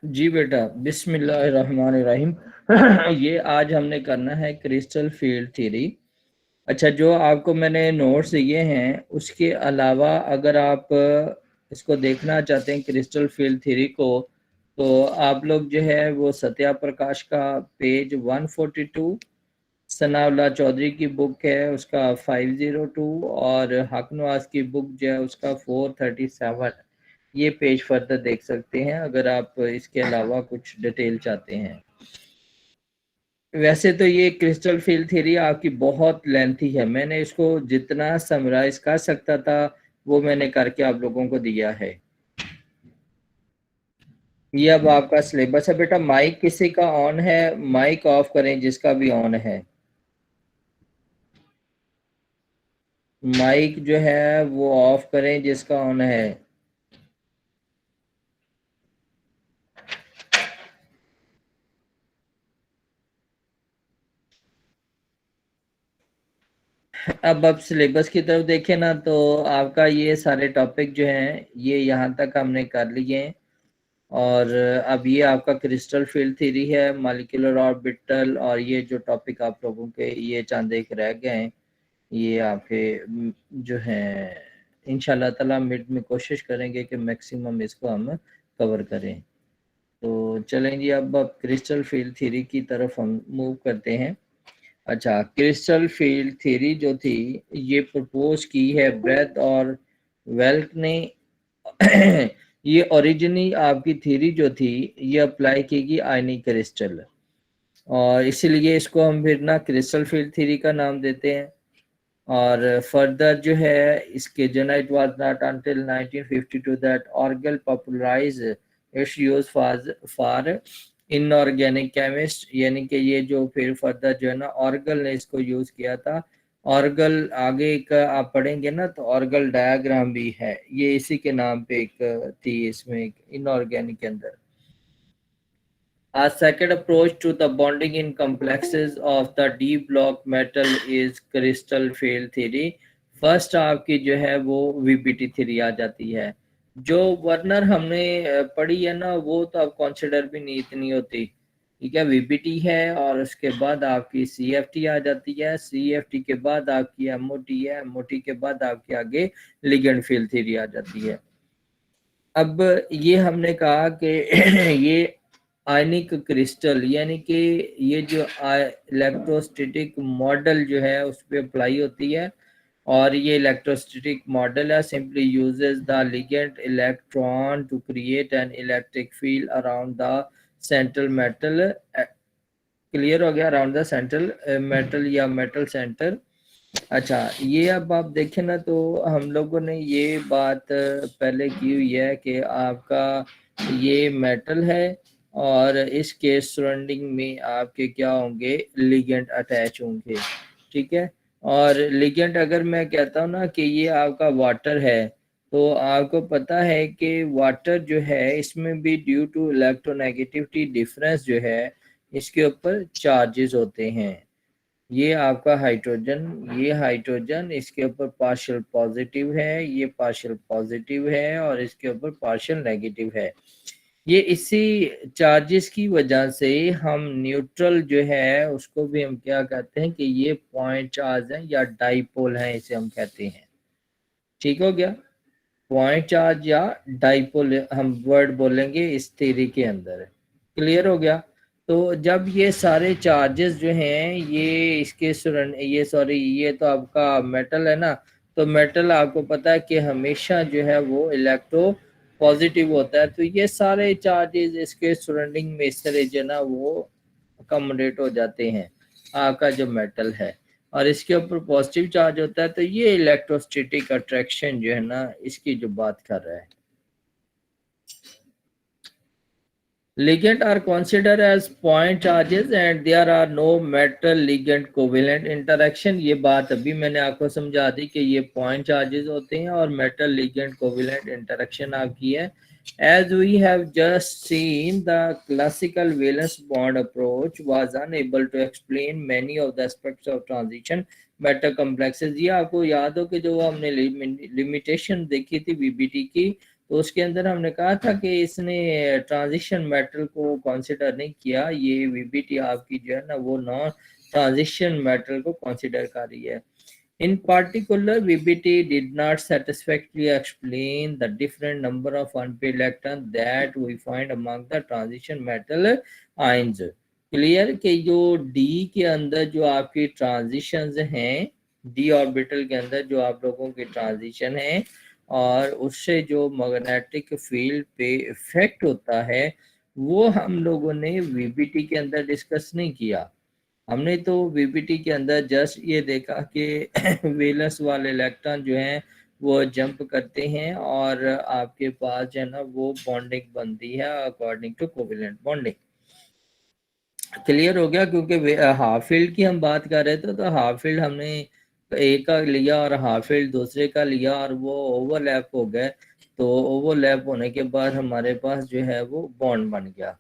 जी बेटा, बिस्मिल्लाहिर्रहमानिर्रहीम। ये आज हमने करना है क्रिस्टल फील्ड थ्योरी। अच्छा, जो आपको मैंने नोट्स दिए हैं उसके अलावा अगर आप इसको देखना चाहते हैं क्रिस्टल फील्ड थ्योरी को, तो आप लोग जो है वो सत्या प्रकाश का पेज 142, सनाउल्लाह चौधरी की बुक है उसका 502, और हक नवाज की बुक जो है उसका 437। ये पेज फर्दर देख सकते हैं अगर आप इसके अलावा कुछ डिटेल चाहते हैं। वैसे तो ये क्रिस्टल फील्ड थ्योरी आपकी बहुत लेंथी है, मैंने इसको जितना समराइज कर सकता था वो मैंने करके आप लोगों को दिया है। ये अब आपका सिलेबस है बेटा। माइक किसी का ऑन है? माइक ऑफ करें जिसका भी ऑन है। माइक जो है वो ऑफ करें जिसका ऑन है। अब सिलेबस की तरफ देखें ना, तो आपका ये सारे टॉपिक जो हैं ये यहाँ तक हमने कर लिए हैं। और अब ये आपका क्रिस्टल फील्ड थ्योरी है, मॉलिक्यूलर ऑर्बिटल, और ये जो टॉपिक आप लोगों के ये चंद एक रह गए हैं ये आपके जो हैं इंशाल्लाह ताला मिड में कोशिश करेंगे कि मैक्सिमम इसको हम कवर करें। तो चलें जी, अब क्रिस्टल फील्ड थ्योरी की तरफ हम मूव करते हैं। अच्छा, क्रिस्टल फील्ड थ्योरी जो थी ये प्रपोज की है ब्रेथ और वेल्क ने। ये ओरिजिनली आपकी थ्योरी जो थी ये अप्लाई की गई आयनिक क्रिस्टल, और इसीलिए इसको हम फिर ना क्रिस्टल फील्ड थ्योरी का नाम देते हैं। और फर्दर जो है इसके जो ना, it was not until 1952 that Orgel popularize its use for inorganic chemist, यानी कि ये जो फिर फर्दर जो है ना ऑर्गल ने इसको यूज किया था। ऑर्गल आगे का आप पढ़ेंगे ना तो ऑर्गल डायग्राम भी है, ये इसी के नाम पे एक थी इसमें एक इनऑर्गेनिक के अंदर। A second approach to the bonding in complexes of the d block metal is crystal field theory. First आपकी जो है वो वीपीटी थ्योरी आ जाती है। जो वर्नर हमने पढ़ी है ना वो तो अब कंसिडर भी नहीं इतनी होती। ठीक है, वीपीटी है और उसके बाद आपकी सीएफटी आ जाती है, सीएफटी के बाद आपकी एमओटी है, एमओटी के बाद आपके आगे लिगेंड फील्ड थ्योरी आ जाती है। अब ये हमने कहा कि ये आयनिक क्रिस्टल यानी कि ये जो इलेक्ट्रोस्टैटिक मॉडल जो है उस पर अप्लाई होती है। और ये इलेक्ट्रोस्टैटिक मॉडल है simply uses the ligand electron to create an electric field around the central metal. Clear हो गया? अराउंड द सेंट्रल मेटल या मेटल सेंटर। अच्छा, ये अब आप देखें ना तो हम लोगों ने ये बात पहले की हुई है कि आपका ये मेटल है और इसके सराउंडिंग में आपके क्या होंगे, लिगेंड अटैच होंगे। ठीक है, और लिगेंड अगर मैं कहता हूँ ना कि ये आपका वाटर है, तो आपको पता है कि वाटर जो है इसमें भी ड्यू टू इलेक्ट्रोनेगेटिविटी डिफरेंस जो है इसके ऊपर चार्जेस होते हैं। ये आपका हाइड्रोजन, ये हाइड्रोजन इसके ऊपर पार्शियल पॉजिटिव है, ये पार्शियल पॉजिटिव है और इसके ऊपर पार्शियल नेगेटिव है। ये इसी चार्जेस की वजह से हम न्यूट्रल जो है उसको भी हम क्या कहते हैं कि ये पॉइंट चार्ज है या डाइपोल है, इसे हम कहते हैं। ठीक हो गया? पॉइंट चार्ज या डाइपोल हम वर्ड बोलेंगे इस थ्योरी के अंदर। क्लियर हो गया? तो जब ये सारे चार्जेस जो हैं ये इसके ये सॉरी ये तो आपका मेटल है ना, तो मेटल आपको पता है कि हमेशा जो है वो इलेक्ट्रो पॉजिटिव होता है, तो ये सारे चार्जेस इसके सराउंडिंग में इस तरह जो ना वो अकोमोडेट हो जाते हैं आपका जो मेटल है। और इसके ऊपर पॉजिटिव चार्ज होता है, तो ये इलेक्ट्रोस्टैटिक अट्रैक्शन जो है ना इसकी जो बात कर रहा है। Ligand are considered as point charges and there are no metal ligand covalent interaction। ये बात अभी मैंने आपको समझा दी कि ये point charges होते हैं और metal ligand covalent interaction आपकी है। As we have just seen, the classical valence bond approach was unable to explain many of the aspects of transition metal complexes। ये आपको याद हो कि जो हमने लिमिटेशन देखी थी वीबीटी की, तो उसके अंदर हमने कहा था कि इसने ट्रांजिशन मेटल को कंसिडर नहीं किया। ये वीबीटी आपकी जो है ना वो नॉन ट्रांजिशन मेटल को कंसिडर कर रही है। In particular, VBT did not satisfactorily explain the different number of unpaired electrons that we find among the transition metal ions. Clear कि जो D के अंदर जो आपकी ट्रांजिशंस हैं, D ऑर्बिटल के अंदर जो आप लोगों के ट्रांजिशन हैं और उससे जो मैग्नेटिक फील्ड पे इफेक्ट होता है, वो हम लोगों ने VBT के अंदर डिस्कस नहीं किया। हमने तो वीपीटी के अंदर जस्ट ये देखा कि वेलेंस वाले इलेक्ट्रॉन जो हैं वो जंप करते हैं और आपके पास जो है ना वो बॉन्डिंग बनती है according to covalent bonding. Clear हो गया? क्योंकि हाफ फील्ड की हम बात कर रहे थे, तो हाफ फील्ड हमने एक का लिया और हाफ फील्ड दूसरे का लिया और वो ओवरलैप हो गए। तो ओवरलैप होने के बाद हमारे पास जो है वो बॉन्ड बन गया।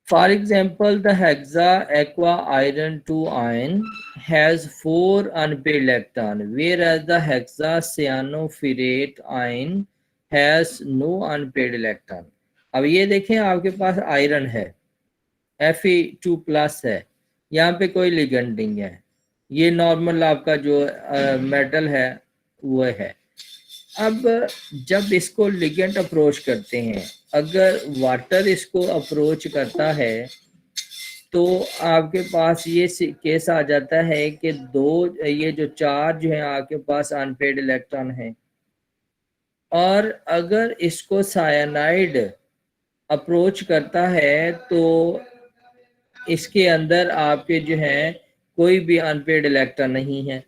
For example, the hexa aqua iron 2 ion has 4 unpaired electrons, whereas the hexa cyanoferrate ion has no unpaired electron. अब ये देखें आपके पास आयरन है, Fe2+ है, यहाँ पे कोई लिगेंड नहीं है, ये नॉर्मल आपका जो मेटल है वो है। अब जब इसको लिगेंड अप्रोच करते हैं, अगर वाटर इसको अप्रोच करता है तो आपके पास ये केस आ जाता है कि दो ये जो चार्ज है आपके पास अनपेड इलेक्ट्रॉन है, और अगर इसको साइनाइड अप्रोच करता है तो इसके अंदर आपके जो है कोई भी अनपेड इलेक्ट्रॉन नहीं है।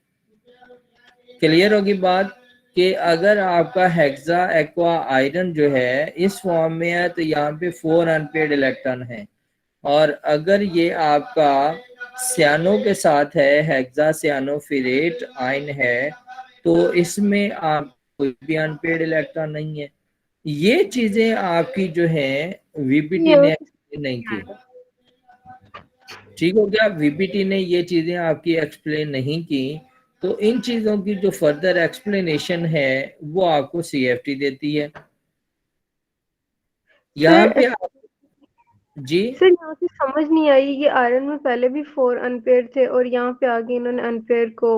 क्लियर होगी बात कि अगर आपका हेक्सा एक्वा आयरन जो है इस फॉर्म में है तो यहाँ पे 4 अनपेड इलेक्ट्रॉन है, और अगर ये आपका सियानो के साथ है, हेक्सा सियानोफिरेट आयन है, तो इसमें आप कोई भी अनपेड इलेक्ट्रॉन नहीं है। ये चीजें आपकी जो है वीबीटी ने नहीं की। ठीक हो गया? वीबीटी ने ये चीजें आपकी एक्सप्लेन नहीं की, तो इन चीजों की जो फर्दर एक्सप्लेनेशन है वो आपको सीएफटी देती है। यहाँ पे आप जी सर यहाँ से समझ नहीं आई, ये आयरन में पहले भी 4 अनपेयर थे और यहाँ पे आगे इन्होंने अनपेयर को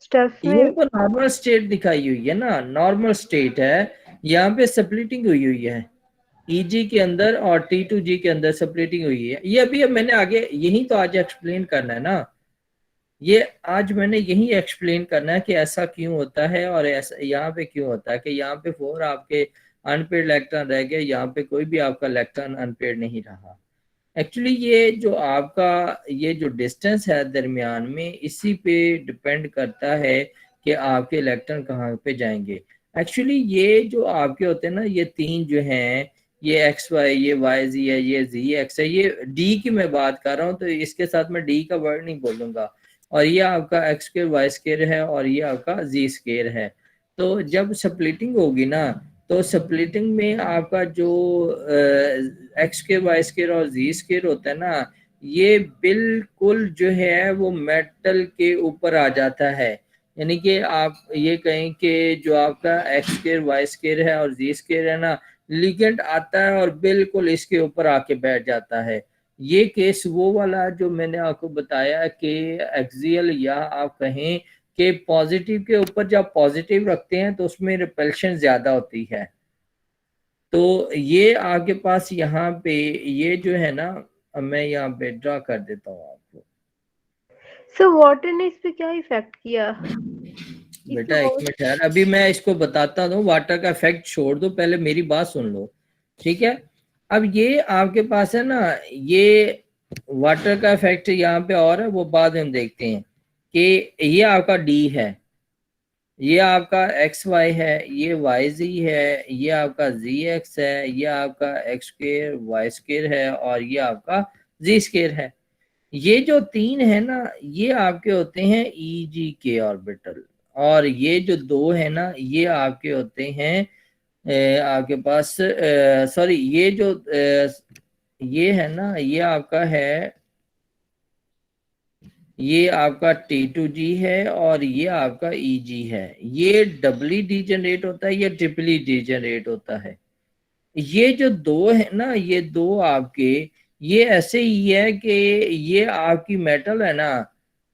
स्टेप्स ये में। तो नॉर्मल स्टेट दिखाई हुई है ना, नॉर्मल स्टेट है, यहाँ पे स्प्लिटिंग हुई हुई है ईजी के अंदर और T2G के अंदर स्प्लिटिंग हुई है। ये अभी अब मैंने आगे यही तो आज एक्सप्लेन करना है ना, ये आज मैंने यही एक्सप्लेन करना है कि ऐसा क्यों होता है और ऐसा यहाँ पे क्यों होता है कि यहाँ पे 4 आपके अनपेड इलेक्ट्रॉन रह गए, यहाँ पे कोई भी आपका इलेक्ट्रॉन अनपेड नहीं रहा। एक्चुअली ये जो आपका ये जो डिस्टेंस है दरमियान में, इसी पे डिपेंड करता है कि आपके इलेक्ट्रॉन कहाँ पे जाएंगे। एक्चुअली ये जो आपके होते हैं ना, ये तीन जो हैं, ये एक्स वाई, ये वाई जी है, ये जी एक्स है, ये डी की मैं बात कर रहा हूँ तो इसके साथ मैं डी का वर्ड नहीं बोलूंगा, और ये आपका एक्स स्क्वायर वाई स्क्वायर है और ये आपका जी स्क्वायर है। तो जब स्प्लिटिंग होगी ना, तो स्प्लिटिंग में आपका जो एक्स स्क्वायर वाई स्क्वायर और जी स्क्वायर होता है ना, ये बिल्कुल जो है वो मेटल के ऊपर आ जाता है। यानी कि आप ये कहें कि जो आपका एक्स स्क्वायर वाई स्क्वायर है और जी स्क्वायर है ना, लिगेंड आता है और बिल्कुल इसके ऊपर आके बैठ जाता है। ये केस वो वाला जो मैंने आपको बताया कि एक्सियल, या आप कहें कि पॉजिटिव के ऊपर जब पॉजिटिव रखते हैं तो उसमें रिपल्शन ज्यादा होती है। तो ये आपके पास यहाँ पे ये जो है ना, मैं यहाँ पे ड्रा कर देता हूँ आपको। सर वाटर ने इस पे क्या इफेक्ट किया? बेटा एक मिनट यार, अभी मैं इसको बताता हूँ। वाटर का इफेक्ट छोड़ दो, पहले मेरी बात सुन लो, ठीक है? अब ये आपके पास है ना, ये वाटर का इफेक्ट यहाँ पे और है, वो बाद में हम देखते हैं कि ये आपका डी है, ये आपका एक्स वाई है, ये वाई जी है, ये आपका जी एक्स है, ये आपका एक्स स्क्र वाई स्क्र है, और ये आपका जी स्क्र है। ये जो तीन है ना, ये आपके होते हैं ई जी के ऑर्बिटल, और ये जो दो है ना, ये आपके होते हैं आपके पास सॉरी, ये जो ये है ना, ये आपका है ये आपका T2G है और ये आपका EG है। ये डबली डीजेनरेट होता है या ट्रिपली डीजेनरेट होता है। ये जो दो है ना, ये दो आपके, ये ऐसे ही है कि ये आपकी मेटल है ना,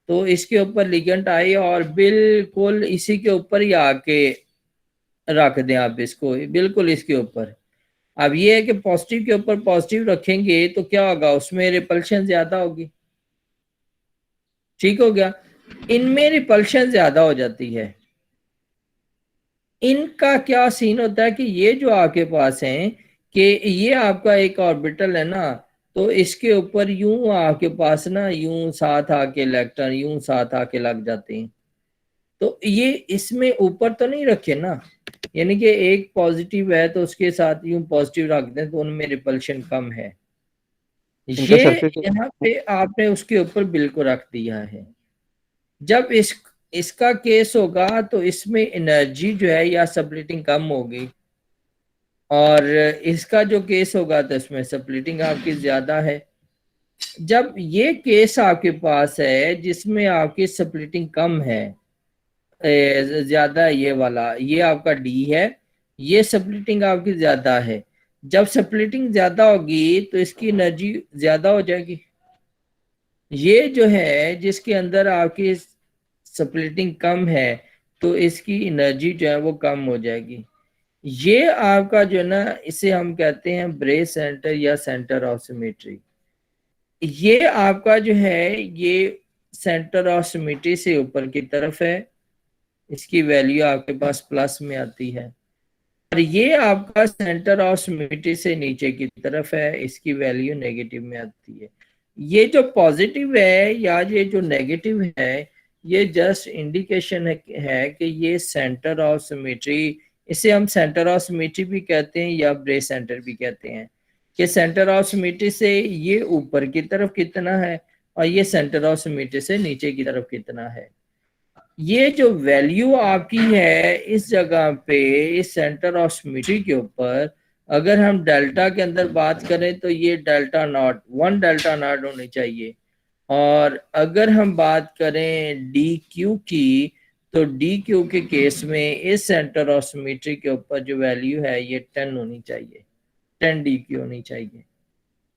तो इसके ऊपर लिगेंड आए और बिल्कुल इसी के ऊपर ही आके रख दें आप इसको, बिल्कुल इसके ऊपर। अब ये है कि पॉजिटिव के ऊपर पॉजिटिव रखेंगे तो क्या होगा, उसमें रिपल्शन ज्यादा होगी। ठीक हो गया। इनमें रिपल्शन ज्यादा हो जाती है। इनका क्या सीन होता है कि ये जो आपके पास है कि ये आपका एक ऑर्बिटल है ना, तो इसके ऊपर यूं आपके पास ना यूं साथ आके इलेक्ट्रॉन यूं साथ आके लग जाते हैं। तो ये इसमें ऊपर तो नहीं रखे ना, यानी कि एक पॉजिटिव है तो उसके साथ यूं पॉजिटिव रख दें तो उनमें रिपल्शन कम है। इनका ये सरफेस यहाँ पे आपने उसके ऊपर बिल्कुल रख दिया है। जब इसका केस होगा तो इसमें एनर्जी जो है या सप्लिटिंग कम होगी, और इसका जो केस होगा तो इसमें सप्लिटिंग आपकी ज्यादा है। जब ये केस आपके पास है जिसमें आपकी सप्लिटिंग कम है, ज्यादा, ये वाला ये आपका डी है, ये सप्लिटिंग आपकी ज्यादा है। जब सप्लिटिंग ज्यादा होगी तो इसकी एनर्जी ज्यादा हो जाएगी। ये जो है जिसके अंदर आपकी सप्लिटिंग कम है तो इसकी एनर्जी जो है वो कम हो जाएगी। ये आपका जो है ना, इसे हम कहते हैं ब्रे सेंटर या सेंटर ऑफ सिमेट्री। ये आपका जो है ये सेंटर ऑफ सिमेट्री से ऊपर की तरफ है, इसकी वैल्यू आपके पास प्लस में आती है। और ये आपका सेंटर ऑफ सिमेट्री से नीचे की तरफ है, इसकी वैल्यू नेगेटिव में आती है। ये जो पॉजिटिव है या ये जो नेगेटिव है, ये जस्ट इंडिकेशन है कि ये सेंटर ऑफ सिमेट्री, इसे हम सेंटर ऑफ सिमेट्री भी कहते हैं या ब्रे सेंटर भी कहते हैं, कि सेंटर ऑफ सिमेट्री से ये ऊपर की तरफ कितना है और ये सेंटर ऑफ सिमेट्री से नीचे की तरफ कितना है। ये जो वैल्यू आपकी है इस जगह पे, इस सेंटर ऑफ सिमेट्री के ऊपर, अगर हम डेल्टा के अंदर बात करें तो ये डेल्टा नॉट 1 डेल्टा नॉट होनी चाहिए। और अगर हम बात करें डी क्यू की, तो डी क्यू के केस में इस सेंटर ऑफ सिमेट्री के ऊपर जो वैल्यू है ये 10 होनी चाहिए, 10 डी क्यू होनी चाहिए।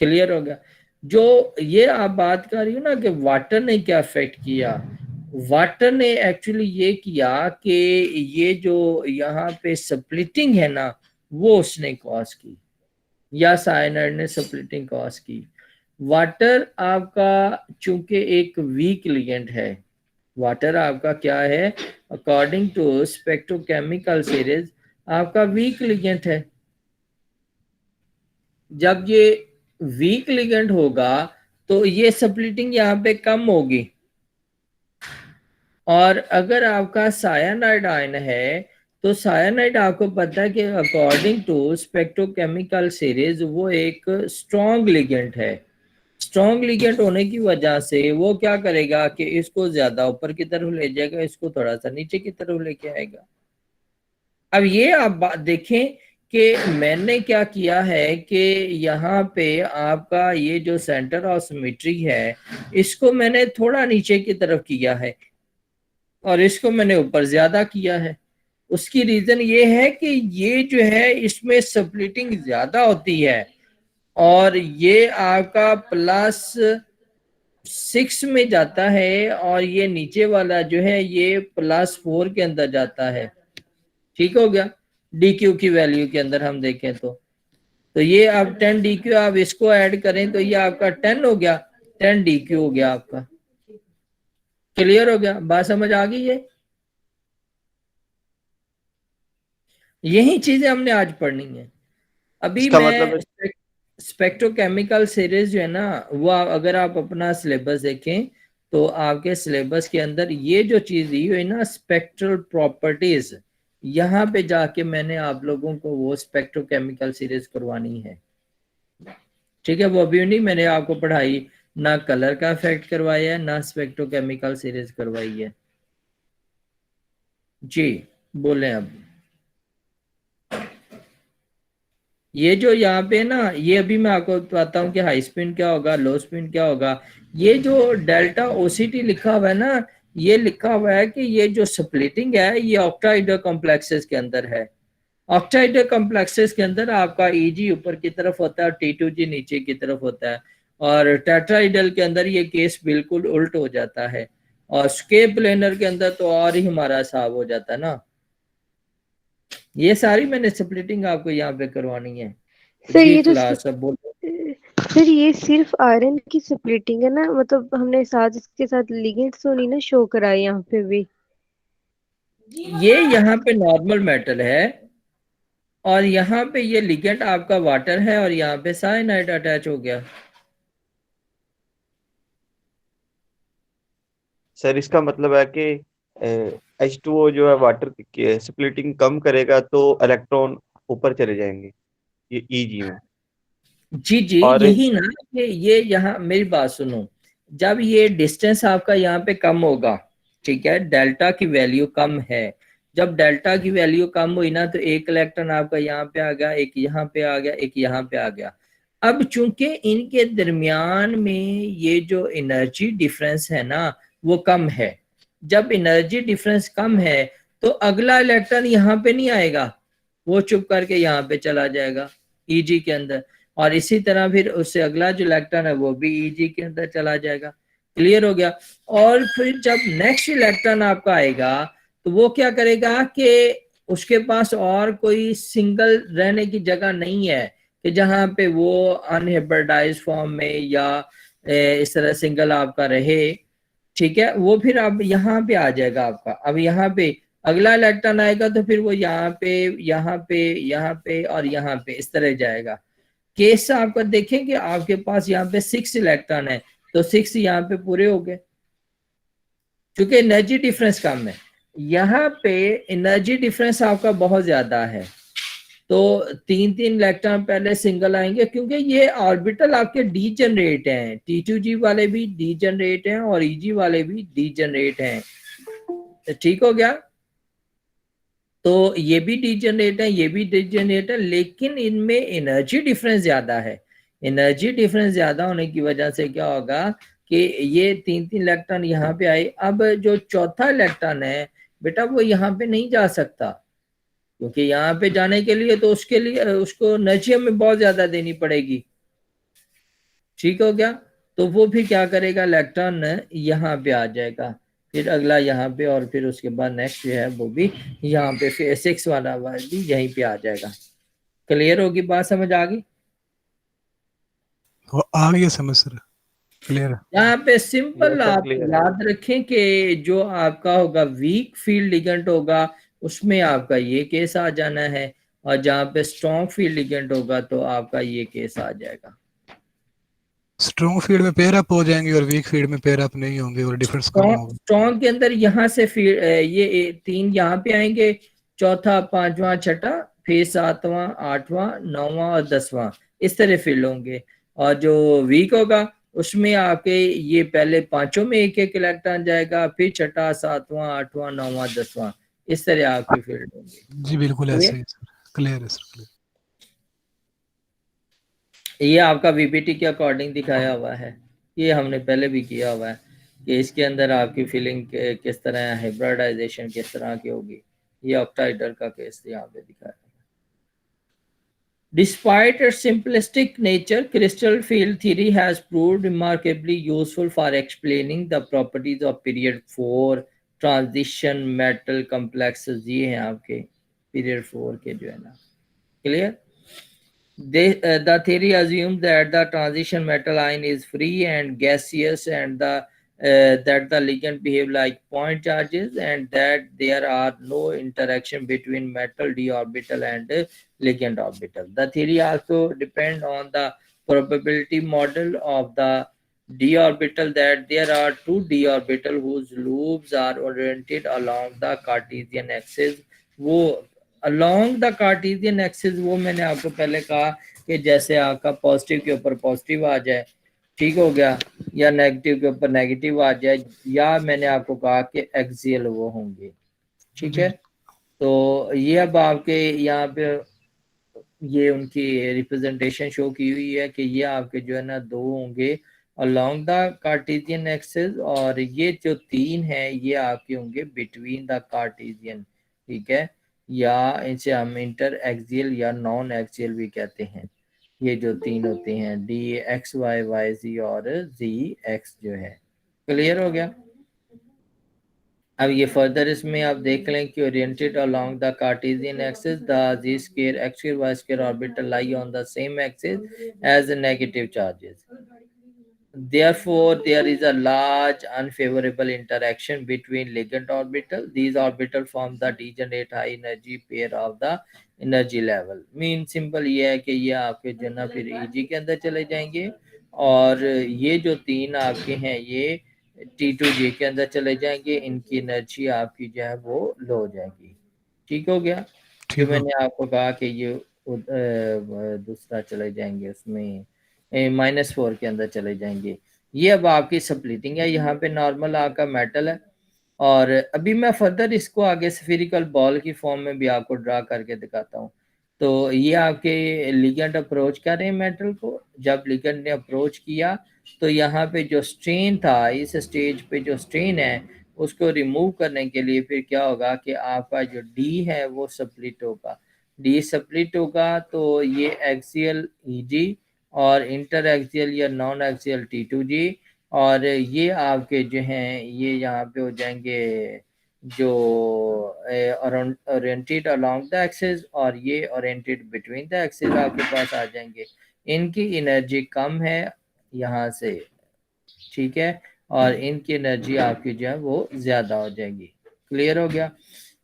क्लियर हो गया। जो ये आप बात कर रही हो ना कि वाटर ने क्या इफेक्ट किया, वाटर ने एक्चुअली ये किया कि ये जो यहाँ पे स्प्लिटिंग है ना वो उसने कॉज की, या साइनाइड ने स्प्लिटिंग कॉज की। वाटर आपका चूंकि एक वीक लिगेंड है, वाटर आपका क्या है, अकॉर्डिंग टू स्पेक्ट्रोकेमिकल सीरीज आपका वीक लिगेंड है। जब ये वीक लिगेंड होगा तो ये स्प्लिटिंग यहाँ पे कम होगी। और अगर आपका सायानाइड आयन है तो सायानाइड आपको पता है कि अकॉर्डिंग टू स्पेक्ट्रोकेमिकल सीरीज वो एक स्ट्रॉन्ग लिगेंड है। स्ट्रॉन्ग लिगेंड होने की वजह से वो क्या करेगा कि इसको ज्यादा ऊपर की तरफ ले जाएगा, इसको थोड़ा सा नीचे की तरफ लेके आएगा। अब ये आप बात देखें कि मैंने क्या किया है कि यहाँ पे आपका ये जो सेंटर ऑफ सिमेट्री है इसको मैंने थोड़ा नीचे की तरफ किया है और इसको मैंने ऊपर ज्यादा किया है। उसकी रीजन ये है कि ये जो है इसमें स्प्लिटिंग ज्यादा होती है और ये आपका +6 में जाता है और ये नीचे वाला जो है ये +4 के अंदर जाता है। ठीक हो गया। डी क्यू की वैल्यू के अंदर हम देखें तो ये आप 10 डी क्यू आप इसको ऐड करें तो ये आपका 10 हो गया, 10 डी क्यू हो गया आपका। क्लियर हो गया, बात समझ आ गई है। यही चीजें हमने आज पढ़नी है। अभी इसका मैं मतलब स्पेक्ट्रोकेमिकल सीरीज जो है ना वो अगर आप अपना सिलेबस देखें तो आपके सिलेबस के अंदर ये जो चीज दी हुई ना स्पेक्ट्रल प्रॉपर्टीज, यहाँ पे जाके मैंने आप लोगों को वो स्पेक्ट्रोकेमिकल सीरीज करवानी है। ठीक है, वो अभी नहीं मैंने आपको पढ़ाई, ना कलर का इफेक्ट करवाया है ना स्पेक्ट्रोकेमिकल सीरीज करवाई है। जी बोले अब ये जो यहाँ पे ना, ये अभी मैं आपको बताता हूँ कि हाई स्पिन क्या होगा, लो स्पिन क्या होगा। ये जो डेल्टा ओसीटी लिखा हुआ है ना, ये लिखा हुआ है कि ये जो स्प्लिटिंग है ये ऑक्टाइडल कॉम्प्लेक्सेस के अंदर है। ऑक्टाइडल कॉम्प्लेक्सेस के अंदर आपका ईजी ऊपर की तरफ होता है, T2G नीचे की तरफ होता है, और टेट्राइडल के अंदर ये केस बिल्कुल उल्ट हो जाता है, और स्केप प्लेनर के अंदर तो और ही हमारा हिसाब हो जाता है ना। ये सारी मैंने स्प्लिटिंग आपको यहाँ पे करवानी है। सर जी ये जो क्लास अब बोलो। सर ये सिर्फ आयरन की स्प्लिटिंग है ना, मतलब हमने साथ इसके साथ लिगेंड्स तो नहीं ना शो कराए यहाँ पे भी? ये यहाँ पे नॉर्मल मेटल है, और यहाँ पे ये लिगेंड आपका वाटर है, और यहाँ पे साइनाइड अटैच हो गया। सर इसका मतलब है कि H2O जो है वाटर की स्प्लिटिंग कम करेगा तो इलेक्ट्रॉन ऊपर चले जाएंगे ये Eg में। जी जी, और यही ना कि ये यहाँ मेरी बात सुनो, जब ये डिस्टेंस आपका यहाँ पे कम होगा, ठीक है, डेल्टा की वैल्यू कम है, जब डेल्टा की वैल्यू कम हुई ना तो एक इलेक्ट्रॉन आपका यहाँ पे आ गया, एक यहाँ पे आ गया, एक यहाँ पे आ गया। अब चूंकि इनके दरमियान में ये जो एनर्जी डिफरेंस है ना वो कम है, जब एनर्जी डिफरेंस कम है तो अगला इलेक्ट्रॉन यहाँ पे नहीं आएगा, वो चुप करके यहाँ पे चला जाएगा ईजी के अंदर, और इसी तरह फिर उससे अगला जो इलेक्ट्रॉन है वो भी ईजी के अंदर चला जाएगा। क्लियर हो गया। और फिर जब नेक्स्ट इलेक्ट्रॉन आपका आएगा तो वो क्या करेगा कि उसके पास और कोई सिंगल रहने की जगह नहीं है कि जहां पे वो अनहाइब्रिडाइज्ड फॉर्म में या इस तरह सिंगल आपका रहे, ठीक है, वो फिर अब यहाँ पे आ जाएगा आपका। अब यहाँ पे अगला इलेक्ट्रॉन आएगा तो फिर वो यहाँ पे यहाँ पे यहाँ पे और यहाँ पे इस तरह जाएगा। केस आपका देखें कि आपके पास यहाँ पे 6 इलेक्ट्रॉन है, तो 6 यहाँ पे पूरे हो गए, क्योंकि एनर्जी डिफरेंस कम है। यहाँ पे एनर्जी डिफरेंस आपका बहुत ज्यादा है, तो 3 इलेक्ट्रॉन पहले सिंगल आएंगे, क्योंकि ये ऑर्बिटल आपके डी जनरेट हैं, T2G वाले भी डी जनरेट हैं और Eg वाले भी डी जनरेट हैं। तो ठीक हो गया। तो ये भी डी जनरेट है, ये भी डी जनरेट है, लेकिन इनमें एनर्जी डिफरेंस ज्यादा है। एनर्जी डिफरेंस ज्यादा होने की वजह से क्या होगा कि ये 3 इलेक्ट्रॉन यहाँ पे आए। अब जो चौथा इलेक्ट्रॉन है बेटा वो यहाँ पे नहीं जा सकता, क्योंकि यहाँ पे जाने के लिए तो उसके लिए उसको एनर्जी हमें बहुत ज्यादा देनी पड़ेगी। ठीक हो गया। तो वो भी क्या करेगा, इलेक्ट्रॉन यहाँ पे आ जाएगा, फिर अगला यहाँ पे, और फिर उसके बाद नेक्स्ट जो है वो भी यहाँ पे, फिर 6 वाला भी यहीं पे आ जाएगा। क्लियर होगी बात, समझ आ गई? आ गई समझ सर, क्लियर है। यहाँ पे सिंपल सर आप क्लियर है। याद रखें कि जो आपका होगा वीक फील्ड लिगेंड होगा उसमें आपका ये केस आ जाना है, और जहाँ पे स्ट्रॉन्ग फील्ड लिगेंड होगा तो आपका ये केस आ जाएगा। स्ट्रॉन्ग फील्ड में पेयर अप हो जाएंगे और वीक फील्ड में पेयर अप नहीं होंगे और डिफरेंस कम होगा। स्ट्रॉन्ग के अंदर यहाँ से फील्ड ये 3 यहाँ पे आएंगे, चौथा, पांचवा, छठा, फिर 7वां, 8वां, 9वां और 10वां, इस तरह फील्ड होंगे। और जो वीक होगा उसमें आपके ये पहले पांचों में एक एक इलेक्ट्रॉन जाएगा, फिर छठा, 7वां, 8वां, 9वां, 10वां, इस तरह आपकी फील्ड होंगी। जी बिल्कुल ऐसे ही सर, क्लियर है सर, क्लियर। ये आपका वीपीटी के अकॉर्डिंग दिखाया हुआ है, ये हमने पहले भी किया हुआ है कि इसके अंदर आपकी फीलिंग किस तरह है, हाइब्रिडाइजेशन किस तरह की होगी। ये ऑक्टाइडल का केस यहाँ पे दिखाया। Despite its simplistic nature, crystal field theory has proved remarkably useful for explaining the properties of period 4 transition metal complexes। ये हैं आपके period 4 के जो है ना, clear? The theory assumes that the transition metal ion is free and gaseous, and that the ligand behave like point charges, and that there are no interaction between metal d orbital and ligand orbital. The theory also depends on the probability model of the d orbital, that there are two d orbital whose loops are oriented along the Cartesian axis। वो along the Cartesian axis, वो मैंने आपको पहले कहा कि जैसे आपका positive के ऊपर पॉजिटिव आ जाए, ठीक हो गया, या नेगेटिव के ऊपर नेगेटिव आ जाए, या मैंने आपको कहा कि एक्सियल वो होंगे। ठीक है, तो ये अब आपके यहाँ पे ये उनकी रिप्रेजेंटेशन शो की हुई है कि ये आपके जो है ना दो होंगे अलोंग द कार्टेशियन एक्सिस, और ये जो 3 है ये आपके होंगे बिटवीन द कार्टेशियन, ठीक है, या इसे हम इंटर एक्सियल या नॉन एक्सियल भी कहते हैं। ये जो 3 होते हैं डी एक्स वाई वाई जी और जी एक्स जो है। क्लियर हो गया। अब ये फर्दर इसमें आप देख लें कि oriented along the Cartesian axis the z square x square y square orbital lie on the same axis as negative charges. Therefore, there is a large unfavorable interaction between ligand orbital. These orbitals form the degenerate high energy pair of the energy level. Mean simple ये है कि ये आपके जो ना फिर EG के अंदर चले जाएंगे, और ये जो 3 आपके हैं ये T2G के अंदर चले जाएंगे। इनकी एनर्जी आपकी जो है वो लो हो जाएगी। ठीक हो गया। जो मैंने आपको कहा कि ये दूसरा चले जाएंगे उसमें -4 के अंदर चले जाएंगे। ये अब आपकी स्प्लिटिंग है। यहाँ पे नॉर्मल आपका मेटल है, और अभी मैं फर्दर इसको आगे स्फेरिकल बॉल की फॉर्म में भी आपको ड्रा करके दिखाता हूँ। तो ये आपके लिगेंड अप्रोच कर रहे हैं मेटल को। जब लिगेंड ने अप्रोच किया तो यहाँ पे जो स्ट्रेन था, इस स्टेज पे जो स्ट्रेन है उसको रिमूव करने के लिए फिर क्या होगा कि आपका जो डी है वो स्प्लिट होगा। डी स्प्लिट होगा तो ये एक्सियल ईजी और इंटर एक्सियल या नॉन एक्सियल T2G, और ये आपके जो हैं ये यहाँ पे हो जाएंगे जो ओरिएंटेड अलोंग द एक्सिस, और ये ओरिएंटेड बिटवीन द एक्सिस आपके पास आ जाएंगे। इनकी एनर्जी कम है यहाँ से, ठीक है, और इनकी एनर्जी आपकी जो है वो ज्यादा हो जाएगी। क्लियर हो गया।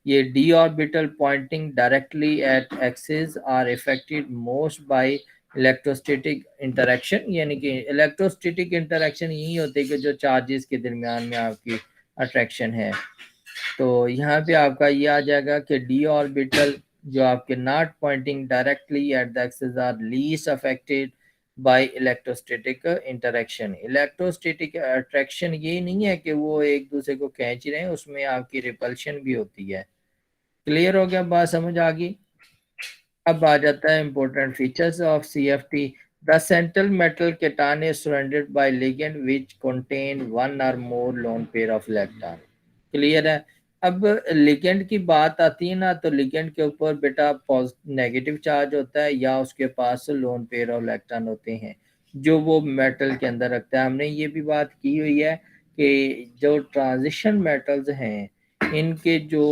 ये d orbital pointing directly at axis are affected most by electrostatic interaction, यानी कि इलेक्ट्रोस्टैटिक इंटरेक्शन यही होते हैं कि जो चार्जेस के दरमियान में आपकी अट्रैक्शन है। तो यहाँ पे आपका ये आ जाएगा कि d ऑर्बिटल जो आपके not pointing directly at the axis are least affected by electrostatic interaction. Electrostatic attraction ये नहीं है कि वो एक दूसरे को खींच रहे हैं, उसमें आपकी रिपल्शन भी होती है। क्लियर हो गया, बात समझ आ गई। अब आ जाता है important features of CFT। The central metal cation is surrounded by ligand which contain one or more lone pair of electron. Clear है। अब लिगेंड की बात आती है ना, तो लिगेंड के ऊपर बेटा नेगेटिव चार्ज होता है या उसके पास लोन पेयर ऑफ इलेक्ट्रॉन होते हैं जो वो मेटल के अंदर रखता है। हमने ये भी बात की हुई है कि जो ट्रांजिशन मेटल्स हैं इनके जो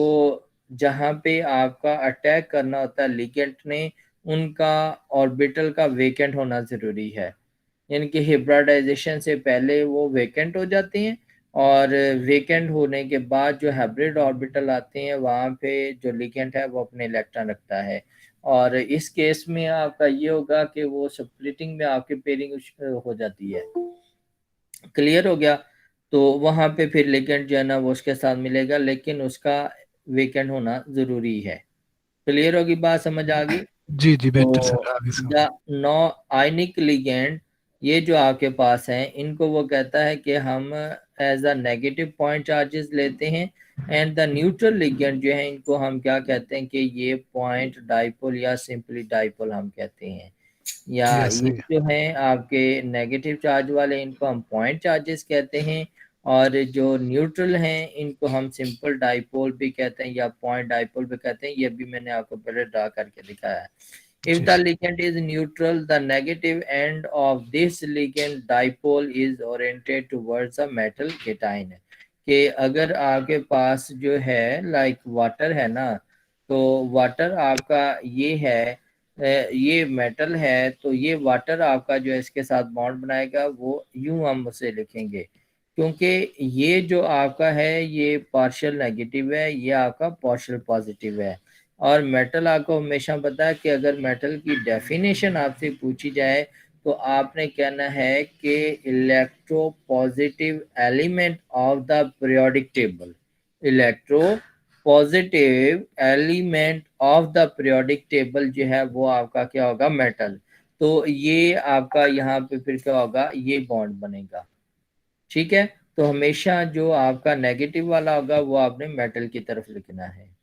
जहाँ पे आपका अटैक करना होता है लिगेंड ने, उनका ऑर्बिटल का वेकेंट होना जरूरी है। यानी कि हिब्रिडाइजेशन से पहले वो वेकेंट हो जाते हैं, और वेकेंट होने के बाद जो हाइब्रिड ऑर्बिटल आते हैं वहाँ पे जो लिगेंड है वो अपने इलेक्ट्रॉन रखता है। और इस केस में आपका ये होगा कि वो स्प्लिटिंग में आपकी पेयरिंग हो जाती है। क्लियर हो गया। तो वहां पे फिर लिगेंड जो है ना वो उसके साथ मिलेगा, लेकिन उसका वेकेंट होना जरूरी है। क्लियर होगी बात, समझ आ गई। जी जी बेहतर तो सर आगे समझ। द नो आयनिक लिगेंड ये जो आपके पास हैं इनको वो कहता है कि हम as a negative point charges लेते हैं, एंड द न्यूट्रल लिगेंड जो है इनको हम क्या कहते हैं कि ये पॉइंट डाइपोल या सिंपली डाइपोल हम कहते हैं। या ये जो हैं आपके नेगेटिव चार्ज वाले इनको हम पॉइंट चार्जेस कहते हैं, और जो न्यूट्रल हैं इनको हम सिंपल डाइपोल भी कहते हैं या पॉइंट डाइपोल भी कहते हैं। ये भी मैंने आपको पहले ड्रा करके दिखाया है। If the ligand is neutral, the negative end of this ligand dipole is oriented towards the metal cation। कि अगर आपके पास जो है लाइक वाटर है ना, तो वाटर आपका ये है, ये मेटल है, तो ये वाटर आपका जो है इसके साथ बॉन्ड बनाएगा, वो यूं हम उसे लिखेंगे क्योंकि ये जो आपका है ये पार्शियल नेगेटिव है, ये आपका पार्शियल पॉजिटिव है। और मेटल आपको हमेशा पता है कि अगर मेटल की डेफिनेशन आपसे पूछी जाए तो आपने कहना है कि electro positive element of the periodic table. Electro positive element of the periodic table जो है वो आपका क्या होगा, मेटल। तो ये आपका यहाँ पे फिर क्या होगा, ये बॉन्ड बनेगा। ठीक है। तो हमेशा जो आपका नेगेटिव वाला होगा वो आपने मेटल की तरफ लिखना है।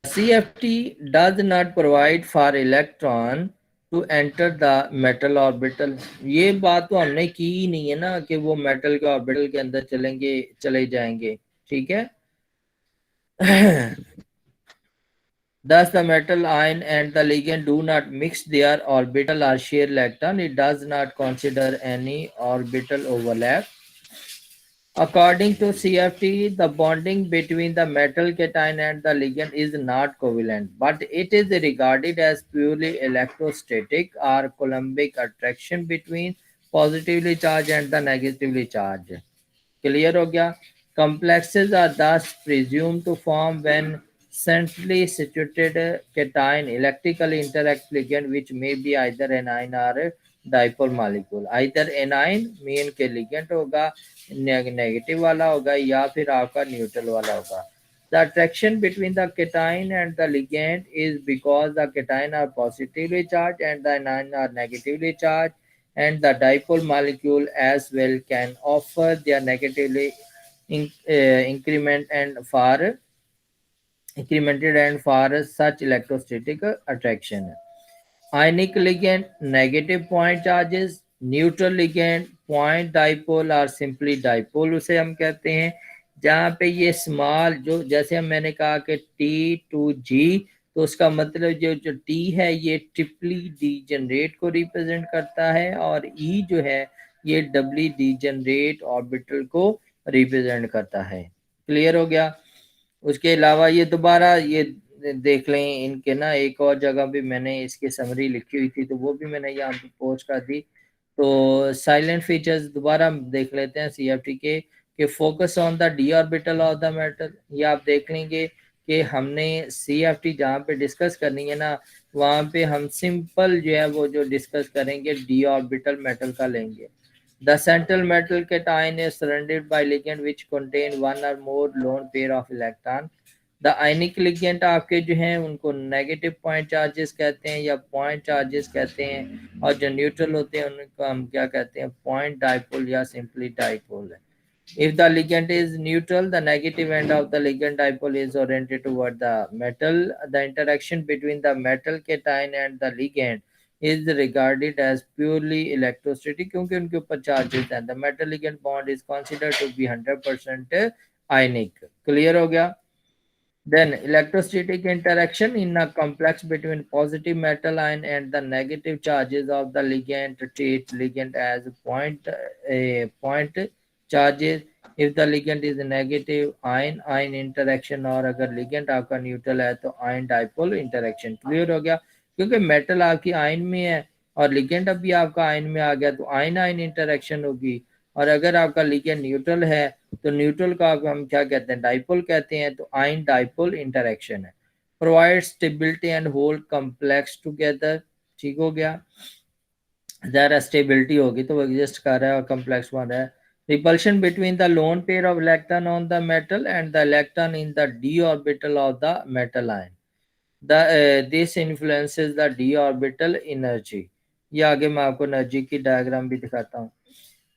CFT does not provide for electron to enter the metal orbital. ये बात तो हमने की ही नहीं है ना कि वो मेटल के ऑर्बिटल के अंदर चले जाएंगे, ठीक है। Thus, the metal ion and the ligand do not mix their orbital or share electron. It does not consider any orbital overlap. According to CFT, the bonding between the metal cation and the ligand is not covalent, but it is regarded as purely electrostatic or Coulombic attraction between positively charged and the negatively charged. Clear हो गया? Complexes are thus presumed to form when centrally situated cation electrically interact ligand, which may be either anion or a dipole molecule. Either anion main के ligand होगा, negative वाला होगा, या फिर आपका neutral वाला होगा. The attraction between the cation and the ligand is because the cation are positively charged and the anion are negatively charged, and the dipole molecule as well can offer their negatively incremented and for such electrostatic attraction. Ionic ligand negative point charges, neutral ligand point dipole और simply dipole उसे हम कहते हैं, जहाँ पे ये small जो जैसे मैंने कहा कि T2G, तो उसका मतलब जो T है ये ट्रिपली डीजेनरेट को रिप्रेजेंट करता है, और E जो है ये डबली डीजेनरेट ऑर्बिटल को रिप्रेजेंट करता है. क्लियर हो गया? उसके अलावा ये दोबारा ये देख लें, इनके ना एक और जगह भी मैंने इसकी समरी लिखी हुई थी, तो वो भी मैंने यहाँ पे पोस्ट कर दी. तो साइलेंट फीचर्स दोबारा देख लेते हैं CFT के, कि focus on the d orbital of the metal. ये आप देख लेंगे कि हमने CFT जहाँ पे डिस्कस करनी है ना, वहाँ पे हम सिंपल जो है वो जो डिस्कस करेंगे डी ऑर्बिटल मेटल का लेंगे. The central metal cation is surrounded by ligand which contain one or more lone pair of electron. The ionic ligand आपके जो हैं उनको negative point charges कहते हैं या point charges कहते हैं, और जो neutral होते हैं उनको हम क्या कहते हैं, point dipole या simply dipole. If the ligand is neutral, the negative end of the ligand dipole is oriented toward the metal. The interaction between the metal cation and the ligand is regarded as purely electrostatic क्योंकि उनके ऊपर charges हैं. The metal ligand bond is considered to be 100% ionic. Clear हो गया? Then electrostatic interaction in a complex between positive metal ion and the negative charges of the ligand treat ligand as point charges. If the ligand is negative, ion interaction, और अगर ligand आपका neutral है तो ion dipole interaction. Clear हो गया? क्योंकि metal आपकी ion में है और ligand अभी आपका ion में आ गया तो ion interaction होगी, और अगर आपका ligand न्यूट्रल है तो न्यूट्रल का हम क्या कहते हैं, डाइपोल कहते हैं. तो आयन डाइपोल इंटरेक्शन है. Provide stability and hold complex together. ठीक हो गया? ज़रा स्टेबिलिटी होगी तो वो एग्जिस्ट कर रहा है और कॉम्प्लेक्स बन रहा है. Repulsion between the loan pair of electron on the metal and the electron in the d orbital of the metal ion. This influences the d orbital energy. ये आगे मैं आपको एनर्जी की डायग्राम भी दिखाता हूँ.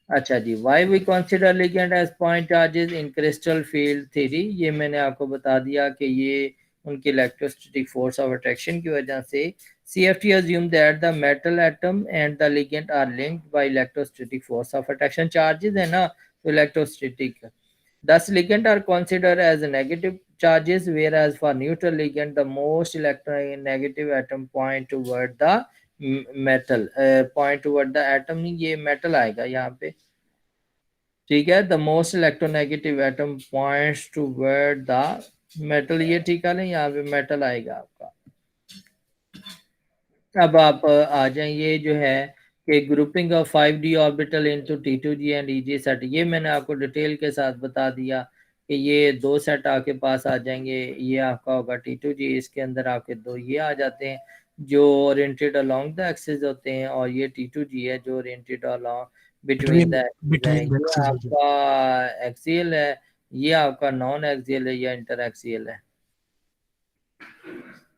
अच्छा जी, why we consider ligand as point charges in crystal field theory. ये मैंने आपको बता दिया कि ये उनकी इलेक्ट्रोस्टैटिक फोर्स ऑफ अट्रैक्शन की वजह से. CFT assume that the metal atom and the ligand are linked by electrostatic force of attraction. Charges है ना, तो electrostatic. Thus ligand are considered as negative charges, whereas for neutral ligand the most electronegative atom point toward the metal. Point toward the atom नहीं, ये metal आएगा यहाँ पे. ठीक है, the most electronegative atom points toward the metal. ये ठीक है, यहाँ पे metal आएगा आपका. अब आप आ जाए, ये जो है कि grouping of 5d orbital into T2G and EG set. ये मैंने आपको डिटेल के साथ बता दिया कि ये दो सेट आपके पास आ जाएंगे. ये आपका होगा T2G, इसके अंदर आपके दो ये आ जाते हैं जो ओरिएंटेड अलोंग द एक्सिस होते हैं, और ये T2G है जो oriented along between the axis. ये आपका एक्सियल है, ये आपका नॉन एक्सियल है या इंटर एक्सियल है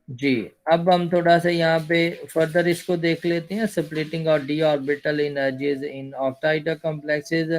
जी. अब हम थोड़ा सा यहाँ पे फर्दर इसको देख लेते हैं. स्प्लिटिंग और d orbital energies in octahedral complexes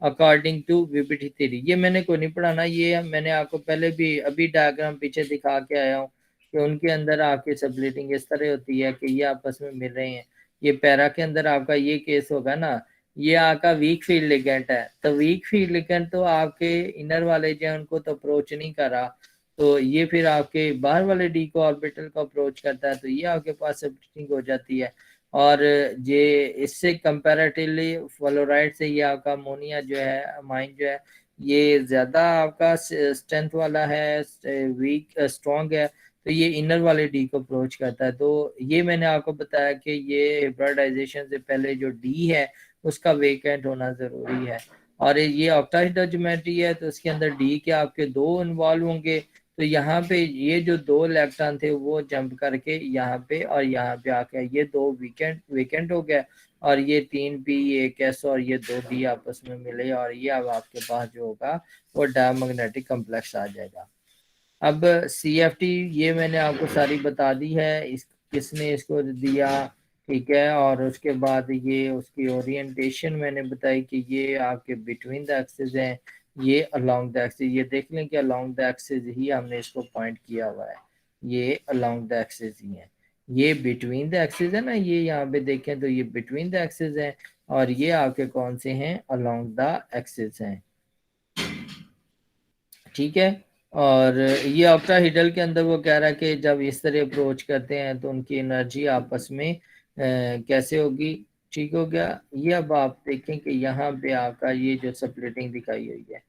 according to VBT theory. ये मैंने कोई नहीं पढ़ाना, ये मैंने आपको पहले भी अभी डायग्राम पीछे दिखा के आया हूँ. कि उनके अंदर आपकी सप्लिटिंग इस तरह होती है कि ये आपस में मिल रहे हैं। ये पैरा के अंदर आपका ये केस होगा ना, ये आपका वीक फील्ड लिगेंड है, तो वीक फील्ड लिगेंड तो आपके इनर वाले जो है उनको तो अप्रोच नहीं कर रहा, तो ये फिर आपके बाहर वाले डी को ऑर्बिटल को अप्रोच करता है, तो ये आपके पास सप्लिटिंग हो जाती है। और ये इससे कंपैरेटिवली फ्लोराइड से ये आपका अमोनिया जो है, अमाइन जो है, ये ज्यादा आपका स्ट्रेंथ वाला है, वीक स्ट्रॉन्ग है, तो ये इनर वाले डी को अप्रोच करता है। तो ये मैंने आपको बताया कि ये हिब्रिडाइजेशन से पहले जो डी है उसका वेकेंट होना जरूरी है। और ये ऑक्टाहेड्रल ज्योमेट्री है, तो उसके अंदर डी के आपके 2 इन्वॉल्व होंगे, तो यहाँ पे ये जो 2 इलेक्ट्रॉन थे वो जंप करके यहाँ पे और यहाँ पे आके ये 2 वेकेंट हो गया, और ये 3 पी 1 एस और ये 2 डी आपस में मिले, और ये अब आपके पास जो होगा वो डायमैग्नेटिक कॉम्प्लेक्स आ जाएगा। अब CFT ये मैंने आपको सारी बता दी है, इस किसने इसको दिया, ठीक है। और उसके बाद ये उसकी ओरिएंटेशन मैंने बताई कि ये आपके बिटवीन द एक्सिस हैं, ये अलोंग द एक्सिस, ये देख लें कि अलोंग द एक्सिस ही हमने इसको पॉइंट किया हुआ है, ये अलोंग द एक्सिस ही है। ये बिटवीन द एक्सिस है ना, ये यहाँ पे देखें तो ये बिटवीन द एक्सिस है, और ये आपके कौन से हैं, अलोंग द एक्सिस हैं, ठीक है। और ये ऑक्टाहेड्रल के अंदर वो कह रहा है कि जब इस तरह अप्रोच करते हैं तो उनकी एनर्जी आपस में कैसे होगी, ठीक हो गया। ये अब आप देखें कि यहाँ पे आपका ये जो सप्लिटिंग दिखाई हुई है,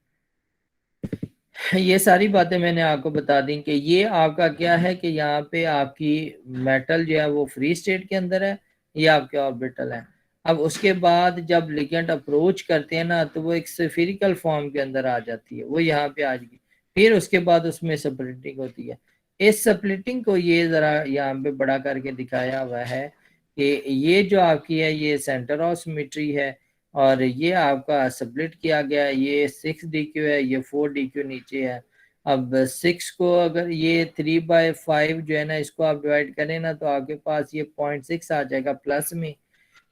ये सारी बातें मैंने आपको बता दी कि ये आपका क्या है कि यहाँ पे आपकी मेटल जो है वो फ्री स्टेट के अंदर है, ये आपके ऑर्बिटल है। अब उसके बाद जब लिगेंड अप्रोच करते हैं ना, तो वो एक स्फेरिकल फॉर्म के अंदर आ जाती है, वो यहाँ पे आ जाएगी, फिर उसके बाद उसमें सप्लिटिंग होती है। इस सप्लिटिंग को ये जरा यहाँ पे बड़ा करके दिखाया हुआ है कि ये जो आपकी है ये सेंटर ऑफ सिमेट्री है, और ये आपका सप्लिट किया गया है, ये 6 DQ है, ये 4 DQ नीचे है। अब 6 को अगर ये 3/5 जो है ना, इसको आप डिवाइड करें ना, तो आपके पास ये 0.6 आ जाएगा प्लस में।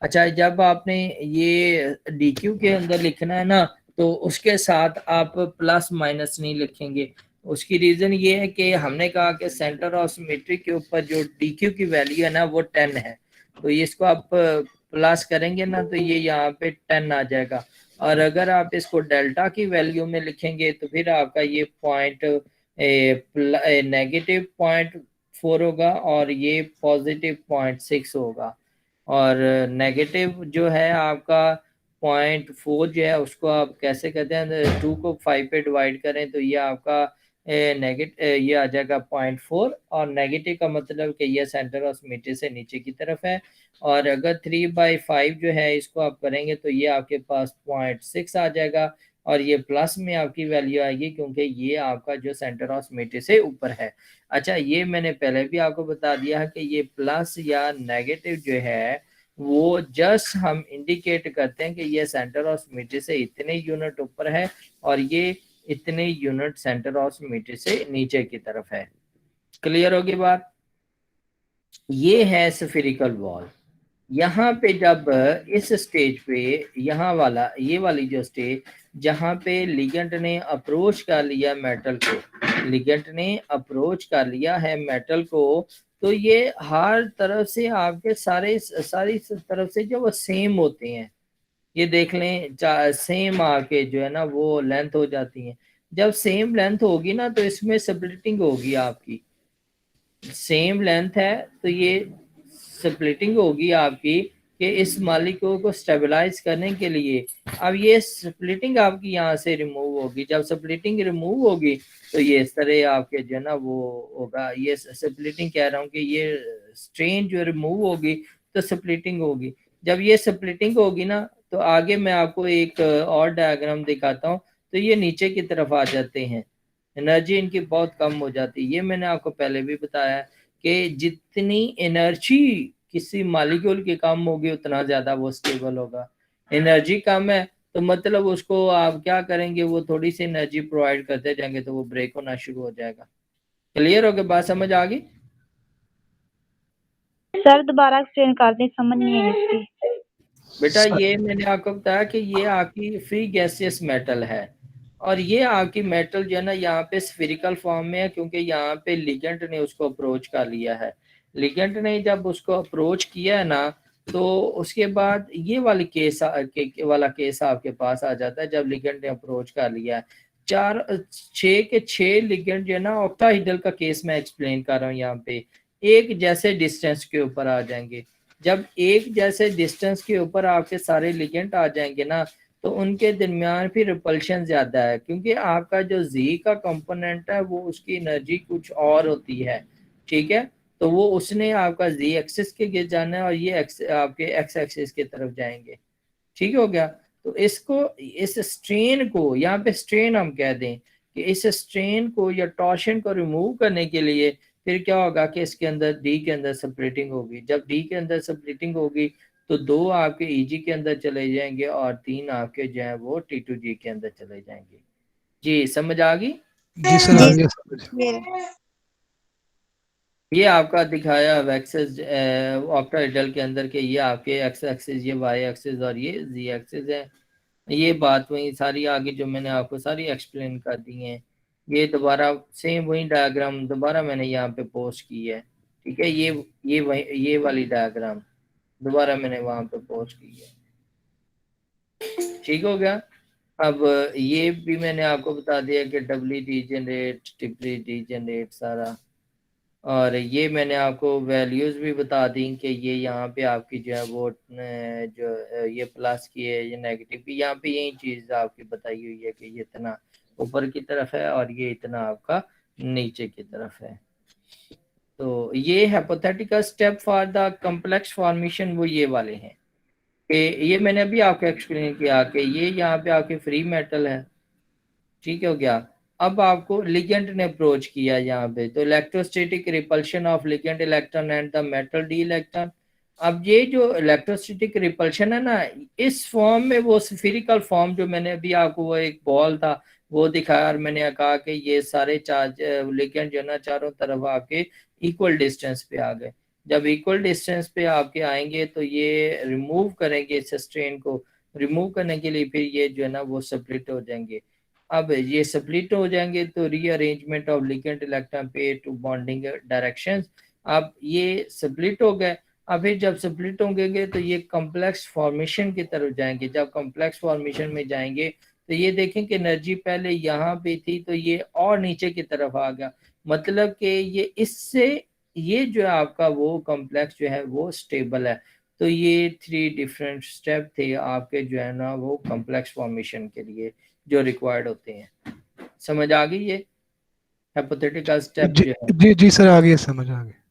अच्छा, जब आपने ये DQ के अंदर लिखना है ना, तो उसके साथ आप प्लस माइनस नहीं लिखेंगे। उसकी रीजन ये है कि हमने कहा कि सेंटर ऑफ सिमेट्री के ऊपर जो DQ की वैल्यू है ना वो 10 है, तो इसको आप प्लस करेंगे ना, तो ये यहाँ पे 10 आ जाएगा। और अगर आप इसको डेल्टा की वैल्यू में लिखेंगे तो फिर आपका ये -0.4 होगा, और ये +0.6 होगा। और नेगेटिव जो है आपका 0.4 जो है उसको आप कैसे कहते हैं, 2 को 5 पे डिवाइड करें तो ये आपका ये आ जाएगा 0.4, और नेगेटिव का मतलब कि ये सेंटर ऑफ सिमेट्री से नीचे की तरफ है। और अगर 3/5 जो है इसको आप करेंगे तो ये आपके पास 0.6 आ जाएगा, और ये प्लस में आपकी वैल्यू आएगी क्योंकि ये आपका जो सेंटर ऑफ सिमेट्री से ऊपर है। अच्छा, ये मैंने पहले भी आपको बता दिया है कि ये प्लस या नेगेटिव जो है वो जस्ट हम इंडिकेट करते हैं कि ये सेंटर ऑफ सिमेट्री से इतने यूनिट ऊपर है, और ये इतने यूनिट सेंटर ऑफ सिमेट्री से नीचे की तरफ है। क्लियर होगी बात? ये है स्फेरिकल वॉल। यहाँ पे जब इस स्टेज पे यहाँ वाला ये वाली जो स्टेज जहाँ पे लिगेंड ने अप्रोच कर लिया मेटल को, लिगेंड ने अप्रोच कर लिया है मेटल को, तो ये हर तरफ से आपके सारी तरफ से जो वो सेम होते हैं, ये देख लें सेम आके जो है ना वो लेंथ हो जाती है। जब सेम लेंथ होगी ना तो इसमें स्प्लिटिंग होगी, आपकी सेम लेंथ है तो ये स्प्लिटिंग होगी आपकी कि इस मालिक्यूल को स्टेबलाइज करने के लिए। अब ये स्प्लिटिंग आपकी यहाँ से रिमूव होगी, जब स्प्लिटिंग रिमूव होगी तो ये इस तरह आपके जो है ना वो होगा, ये स्प्लिटिंग कह रहा हूँ कि ये स्ट्रेन जो रिमूव होगी तो स्प्लिटिंग होगी। जब ये स्प्लिटिंग होगी ना तो आगे मैं आपको एक और डायग्राम दिखाता हूँ, तो ये नीचे की तरफ आ जाते हैं, एनर्जी इनकी बहुत कम हो जाती है। ये मैंने आपको पहले भी बताया कि जितनी एनर्जी किसी मॉलिक्यूल की कम होगी उतना ज्यादा वो स्टेबल होगा। एनर्जी कम है तो मतलब उसको आप क्या करेंगे, वो थोड़ी सी एनर्जी प्रोवाइड करते जाएंगे तो वो ब्रेक होना शुरू हो जाएगा। क्लियर हो गया, बात समझ आ गई? सर दोबारा एक्सप्लेन कर दें, समझ नहीं आई इसकी। बेटा ये मैंने आपको बताया कि ये आपकी फ्री गैसियस मेटल है, और ये आपकी मेटल जो है ना यहाँ पे स्फेरिकल फॉर्म में है, क्योंकि यहाँ पे लिगेंड ने उसको अप्रोच कर लिया है। लिगेंड ने जब उसको अप्रोच किया है ना, तो उसके बाद ये वाला केस आपके पास आ जाता है जब लिगेंड ने अप्रोच कर लिया है। 6 के 6 लिगेंड जो है ना ऑक्टाहेड्रल का केस मैं एक्सप्लेन कर रहा हूँ, यहाँ पे एक जैसे डिस्टेंस के ऊपर आ जाएंगे। जब एक जैसे डिस्टेंस के ऊपर आपके सारे लिगेंड आ जाएंगे ना, तो उनके दरमियान फिर रिपल्शन ज्यादा है, क्योंकि आपका जो जी का कंपोनेंट है वो उसकी एनर्जी कुछ और होती है, ठीक है। तो वो उसने आपका जी एक्सिस के गिर जाना है और ये आपके एक्स एक्सिस की तरफ जाएंगे, ठीक हो गया। तो इसको, इस स्ट्रेन को, यहाँ पे स्ट्रेन हम कह दें कि इस स्ट्रेन को या टॉर्शन को रिमूव करने के लिए फिर क्या होगा कि इसके अंदर डी के अंदर स्प्लिटिंग होगी। जब डी के अंदर स्प्लिटिंग होगी तो 2 आपके ईजी के अंदर चले जाएंगे और 3 आपके जो है वो T2G के अंदर चले जाएंगे। जी समझ आ गई? जी सर आ गया समझ। ये आपका दिखाया वैक्सेस ऑक्टाहेड्रल के अंदर के ये आपके एक्स एक्सिस, ये वाई एक्सिस और ये जी एक्सिस है। ये बात वही सारी आगे जो मैंने आपको सारी एक्सप्लेन कर दी है। ये दोबारा सेम वही डायग्राम दोबारा मैंने यहाँ पे पोस्ट की है, ठीक है। ये वही ये वाली डायग्राम दोबारा मैंने वहां पे पोस्ट की है, ठीक हो गया। अब ये भी मैंने आपको बता दिया कि डबली डीजेनरेट, ट्रिपली डीजेनरेट सारा, और ये मैंने आपको वैल्यूज भी बता दी कि ये यहाँ पे आपकी जो है वो जो ये प्लस की है, ये नेगेटिव की, यहाँ पे यही चीज आपकी बताई हुई है कि ये इतना ऊपर की तरफ है और ये इतना आपका नीचे की तरफ है। तो ये hypothetical step for the complex formation वो ये वाले हैं कि ये मैंने अभी आपको एक्सप्लेन किया कि ये यहाँ पे आपके फ्री मेटल है, ठीक हो गया। अब आपको लिगेंड ने अप्रोच किया यहाँ पे, तो electrostatic repulsion of ligand electron and the metal D electron. अब ये जो इलेक्ट्रोस्टैटिक रिपल्शन है ना, इस फॉर्म में वो स्फेरिकल फॉर्म जो मैंने अभी आपको वो एक बॉल था वो दिखाया और मैंने कहा कि ये सारे चार्ज लिगेंड जो ना चारों तरफ आपके इक्वल डिस्टेंस पे आ गए। जब इक्वल डिस्टेंस पे आपके आएंगे तो ये रिमूव करेंगे इस स्ट्रेन को, रिमूव करने के लिए फिर ये जो है ना वो स्प्लिट हो जाएंगे। अब ये स्प्लिट हो जाएंगे तो rearrangement of ligand electron pair to bonding directions. अब ये स्प्लिट हो गए, अब फिर जब स्प्लिट होंगे तो ये कॉम्प्लेक्स फॉर्मेशन की तरफ जाएंगे। जब कॉम्प्लेक्स फॉर्मेशन में जाएंगे तो ये देखें कि एनर्जी पहले यहाँ पे थी तो ये और नीचे की तरफ आ गया, मतलब कि ये इससे ये जो है आपका वो कॉम्प्लेक्स जो है वो स्टेबल है। तो ये 3 डिफरेंट स्टेप थे आपके जो है ना वो कॉम्प्लेक्स फॉर्मेशन के लिए जो रिक्वायर्ड होते हैं। समझ आ गई ये हाइपोथेटिकल स्टेप जो है? जी सर आ गया समझ आ गया।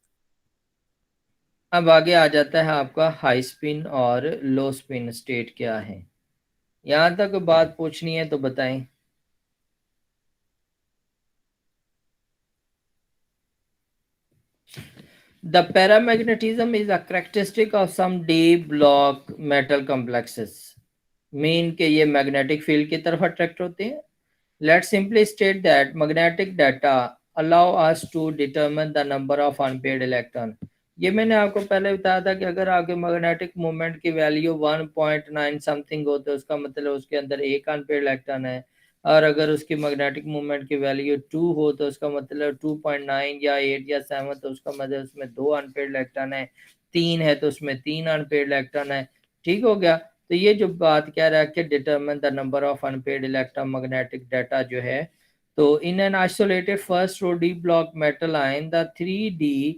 अब आगे आ जाता है आपका हाई स्पिन और लो स्पिन स्टेट क्या है। यहां तक बात पूछनी है तो बताएं। The paramagnetism is a characteristic of some deep block metal complexes. Mean के ये मैग्नेटिक फील्ड की तरफ अट्रैक्ट होते हैं। Let's simply state that magnetic data allow us to determine the number of unpaired electron. ये मैंने आपको पहले बताया था कि अगर आपके मैग्नेटिक मोमेंट की वैल्यू 1.9 समथिंग हो तो उसका मतलब उसके अंदर एक अनपेयर्ड इलेक्ट्रॉन है, और अगर उसकी मैग्नेटिक मोमेंट की वैल्यू 2 हो तो उसका मतलब 2.9 या 8 या 7 तो उसका मतलब उसमें 2 अनपेयर्ड इलेक्ट्रॉन है, 3 है तो उसमें 3 अनपेयर्ड इलेक्ट्रॉन है, ठीक हो गया। तो ये जो बात कह रहा है कि determine the number of unpaired electromagnetic data जो है, तो in an isolated first row d block metal ion the 3d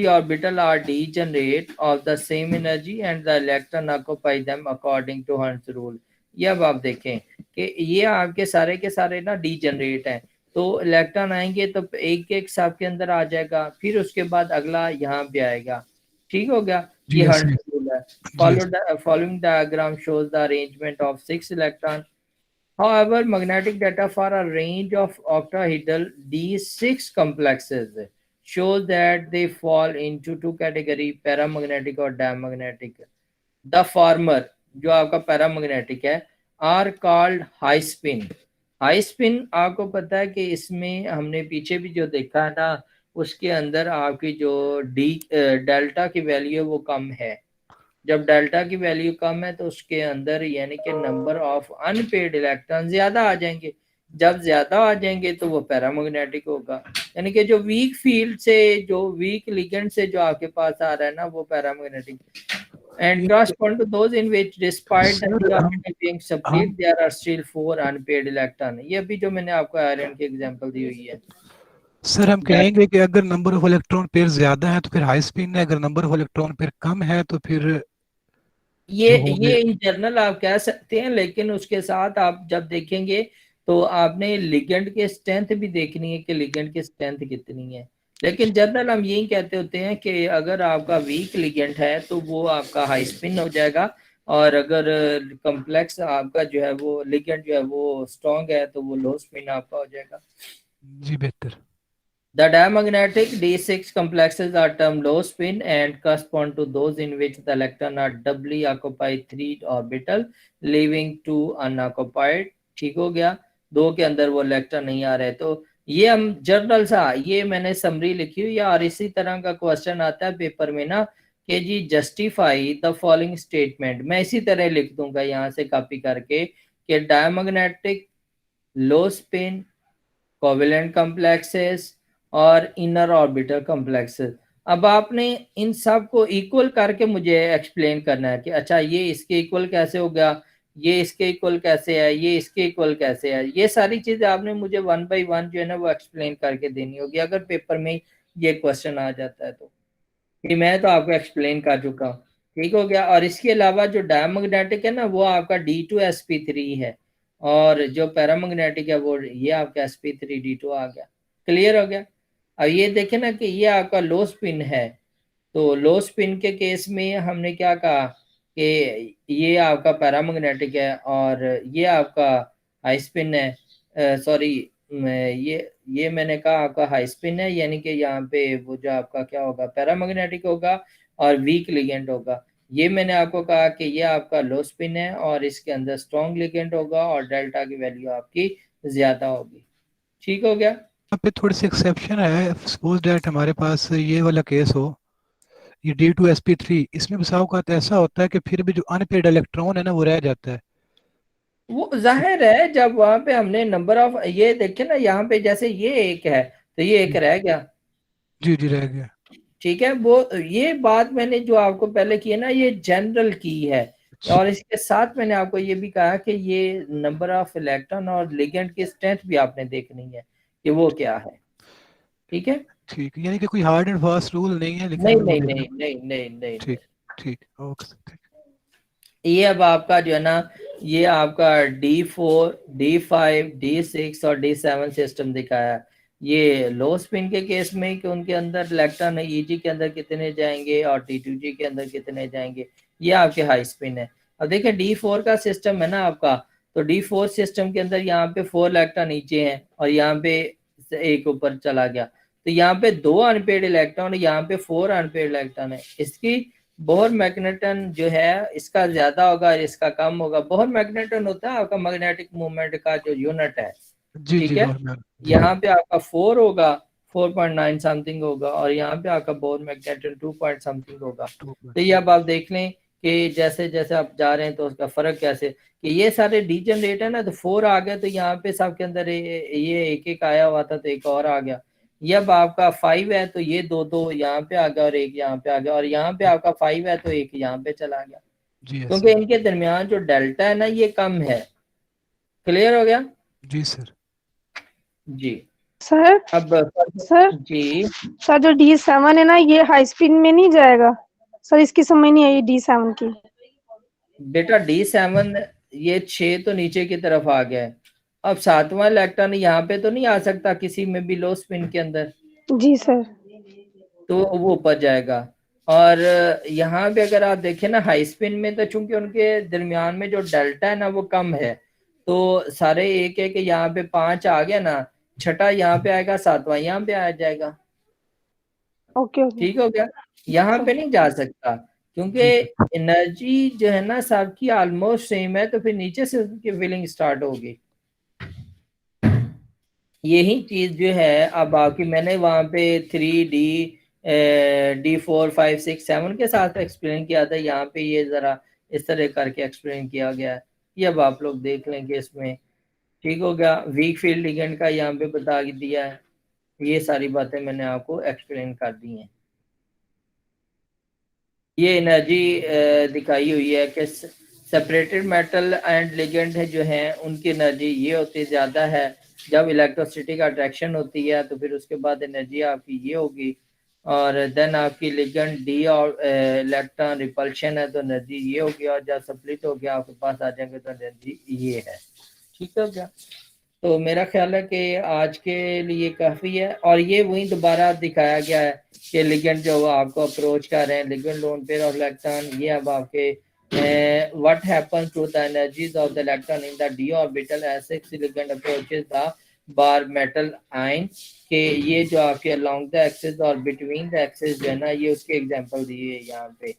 orbital are degenerate of the same energy and the electron occupy them according to Hund's rule. ये अब आप देखें कि ये आपके सारे के सारे ना डीजनरेट हैं, तो इलेक्ट्रॉन आएंगे तो एक एक सब के अंदर आ जाएगा, फिर उसके बाद अगला यहाँ पे आएगा, ठीक हो गया। ये हंड्स रूल है। Following diagram shows the arrangement of 6 electrons. However, magnetic data for a range of octahedral D6 complexes shows that they fall into 2 categories, paramagnetic और diamagnetic. The former, जो आपका पैरामैग्नेटिक है, are called high spin. High spin आपको पता है कि इसमें हमने पीछे भी जो देखा है ना, उसके अंदर आपकी जो डी डेल्टा की वैल्यू वो कम है, जब डेल्टा की वैल्यू कम है तो उसके अंदर यानी कि नंबर ऑफ अनपेड इलेक्ट्रॉन ज्यादा आ जाएंगे। जब ज्यादा आ जाएंगे तो वो पैरामैग्नेटिक होगा, यानी कि जो वीक फील्ड से, जो वीक लिगेंड से जो आपके पास आ रहा है ना, वो paramagnetic. And correspond to those in which despite the sir orbital being split there are still 4 unpaired electron। ये अभी जो मैंने आपको आयरन की एग्जांपल दी हुई है। सर हम कहेंगे कि अगर नंबर ऑफ इलेक्ट्रॉन पेयर ज्यादा है तो फिर हाई स्पिन है, अगर नंबर ऑफ इलेक्ट्रॉन पेयर कम है तो फिर ये इन जनरल आप कह सकते हैं, लेकिन उसके साथ आप जब देखेंगे तो आपने लिगेंड के स्ट्रेंथ भी देखनी है कि लिगेंड की स्ट्रेंथ कितनी है। लेकिन जनरल हम यही कहते होते हैं कि अगर आपका वीक लिगेंड है तो वो आपका हाई स्पिन हो जाएगा, और अगर कॉम्प्लेक्स आपका जो है वो लिगेंड जो है वो स्ट्रॉन्ग है तो वो लो स्पिन आपका हो जाएगा। जी बेहतर। The diamagnetic D6 complexes are termed low spin and correspond to those in which the electron are doubly occupied 3 orbital, leaving 2 unoccupied। ठीक हो गया, 2 के अंदर वो इलेक्ट्रॉन नहीं आ रहे। तो ये हम जर्नल सा, ये मैंने समरी लिखी हुई है, और इसी तरह का क्वेश्चन आता है पेपर में ना कि जी जस्टिफाई द फॉलोइंग स्टेटमेंट। मैं इसी तरह लिख दूंगा यहाँ से कॉपी करके कि डायमैग्नेटिक, लो स्पिन, कोवेलेंट कॉम्प्लेक्सेस और इनर ऑर्बिटल कॉम्प्लेक्सेस। अब आपने इन सब को इक्वल करके मुझे एक्सप्लेन करना है कि अच्छा ये इसके इक्वल कैसे हो गया, ये इसके इक्वल कैसे है, ये इसके इक्वल कैसे है। ये सारी चीजें आपने मुझे 1 बाय 1 जो है ना वो एक्सप्लेन करके देनी होगी अगर पेपर में ये क्वेश्चन आ जाता है तो। कि मैं तो आपको एक्सप्लेन कर चुका हूँ, ठीक हो गया। और इसके अलावा जो डायमैग्नेटिक है ना वो आपका D2sp3 है, और जो पैरामैग्नेटिक है वो ये आपका sp3d2 आ गया। क्लियर हो गया। अब ये देखें ना कि ये आपका लो स्पिन है, तो लो स्पिन के केस में हमने क्या कहा कि ये आपका पैरामैग्नेटिक है और ये आपका हाई स्पिन है। सॉरी, ये मैंने कहा आपका हाई स्पिन है, यानी कि यहाँ पे वो जो आपका क्या होगा पैरामैग्नेटिक होगा और वीक लिगेंड होगा। ये मैंने आपको कहा कि ये आपका लो स्पिन है और इसके अंदर स्ट्रॉन्ग लिगेंड होगा और डेल्टा की वैल्यू आपकी ज्यादा होगी। ठीक हो गया। यहाँ पे थोड़ी सी एक्सेप्शन है। सपोज दैट हमारे पास ये वाला केस हो, ये D2sp3, इसमें बसा औकात ऐसा होता है कि फिर भी जो अनपेड इलेक्ट्रॉन है ना वो रह जाता है। वो जाहिर है जब वहां पे हमने नंबर ऑफ, ये देखे ना यहाँ पे जैसे ये एक है तो ये एक रह गया। जी जी रह गया। ठीक है, वो ये बात मैंने जो आपको पहले की है ना ये जनरल की है, और इसके साथ मैंने आपको ये भी कहा कि ये नंबर ऑफ इलेक्ट्रॉन और लिगेंड की स्ट्रेंथ भी आपने देखनी है कि वो क्या है। ठीक है, ठीक, यानी कि कोई हार्ड एंड फास्ट रूल नहीं है, लेकिन नहीं हमें वो नहीं देखना। नहीं नहीं नहीं नहीं, ठीक ठीक, ओके। ये अब आपका जो है ना ये आपका D4, D5, D6 और D7 सिस्टम दिखाया। ये लो स्पिन के केस में कि उनके अंदर इलेक्ट्रॉन EG के अंदर कितने जाएंगे और T2G के अंदर कितने जाएंगे, ये आपके हाई स्पिन है। अब देखिए D4 का सिस्टम है ना आपका, तो D4 सिस्टम के अंदर यहाँ पे 4 इलेक्ट्रॉन नीचे हैं और यहाँ पे एक ऊपर चला गया, तो यहाँ पे 2 अनपेड इलेक्ट्रॉन, यहाँ पे 4 अनपेड इलेक्ट्रॉन है। इसकी बोहर मैग्नेटन जो है इसका ज्यादा होगा, इसका कम होगा। बोहर मैग्नेटन होता है आपका मैग्नेटिक मूवमेंट का जो यूनिट है। जी ठीक जी है, यहाँ पे आपका 4 होगा, 4.9 समथिंग होगा, और यहाँ पे आपका बोहर मैग्नेटन 2 पॉइंट समथिंग होगा। तो ये अब आप देख लें कि जैसे जैसे आप जा रहे हैं तो उसका फर्क कैसे, कि ये सारे डीजनरेट है ना, तो 4 आ गया तो यहाँ पे सबके अंदर ये एक एक आया हुआ था तो एक और आ गया। ये अब आपका 5 है तो ये 2 यहाँ पे आ गया और एक यहाँ पे आ गया, और यहाँ पे आपका 5 है तो एक यहाँ पे चला गया, क्योंकि इनके दरमियान जो डेल्टा है ना ये कम है। क्लियर हो गया जी सर। जी। सर अब सर जी सर जो D7 है ना ये हाई स्पीड में नहीं जाएगा सर, इसकी समझ नहीं आई D7 की। बेटा D7 ये 6 तो नीचे की तरफ आ गया है, अब 7वां इलेक्ट्रॉन यहाँ पे तो नहीं आ सकता किसी में भी लो स्पिन के अंदर, जी सर। तो वो ऊपर जाएगा। और यहाँ पे अगर आप देखें ना हाई स्पिन में, तो चूंकि उनके दरमियान में जो डेल्टा है ना वो कम है, तो सारे एक एक यहाँ पे 5 आ गया ना, छठा यहाँ पे आएगा, 7वां यहाँ पे आ जाएगा। Okay okay. ठीक हो गया, यहाँ पे नहीं जा सकता क्योंकि एनर्जी जो है ना सबकी ऑलमोस्ट सेम है, तो फिर नीचे से उनकी फिलिंग स्टार्ट होगी। यही चीज जो है अब आपकी मैंने वहां पे 3D D4, 5, 6, 7 के साथ एक्सप्लेन किया था, यहाँ पे ये ज़रा इस तरह करके एक्सप्लेन किया गया है। ये अब आप लोग देख लेंगे इसमें, ठीक हो गया। वीक फील्ड लिगेंड का यहाँ पे बता दिया है, ये सारी बातें मैंने आपको एक्सप्लेन कर दी हैं। ये एनर्जी दिखाई हुई है कि सेपरेटेड मेटल एंड लिगेंड है जो हैं उनकी एनर्जी ये होती ज़्यादा है जब इलेक्ट्रोसिटी का अट्रैक्शन होती है, तो फिर उसके बाद एनर्जी आपकी ये होगी। और देन आपकी लिगेंड डी और इलेक्ट्रॉन रिपल्शन है तो एनर्जी ये होगी, और जब स्प्लिट हो गया आपके पास आ जाएंगे तो एनर्जी ये है। ठीक है क्या? तो मेरा ख्याल है कि आज के लिए काफ़ी है। और ये वही दोबारा दिखाया गया है कि लिगेंड जो आपको अप्रोच कर रहे हैं, ligand lone pair of electron, ये अब आपके what happens to the energies of the electron in the d orbital as ligand approaches the bare metal ion, के ये जो आपके अलोंग द एक्सिस और बिटवीन द एक्सिस जो है ना, ये उसके एग्जांपल दिए है यहाँ पे।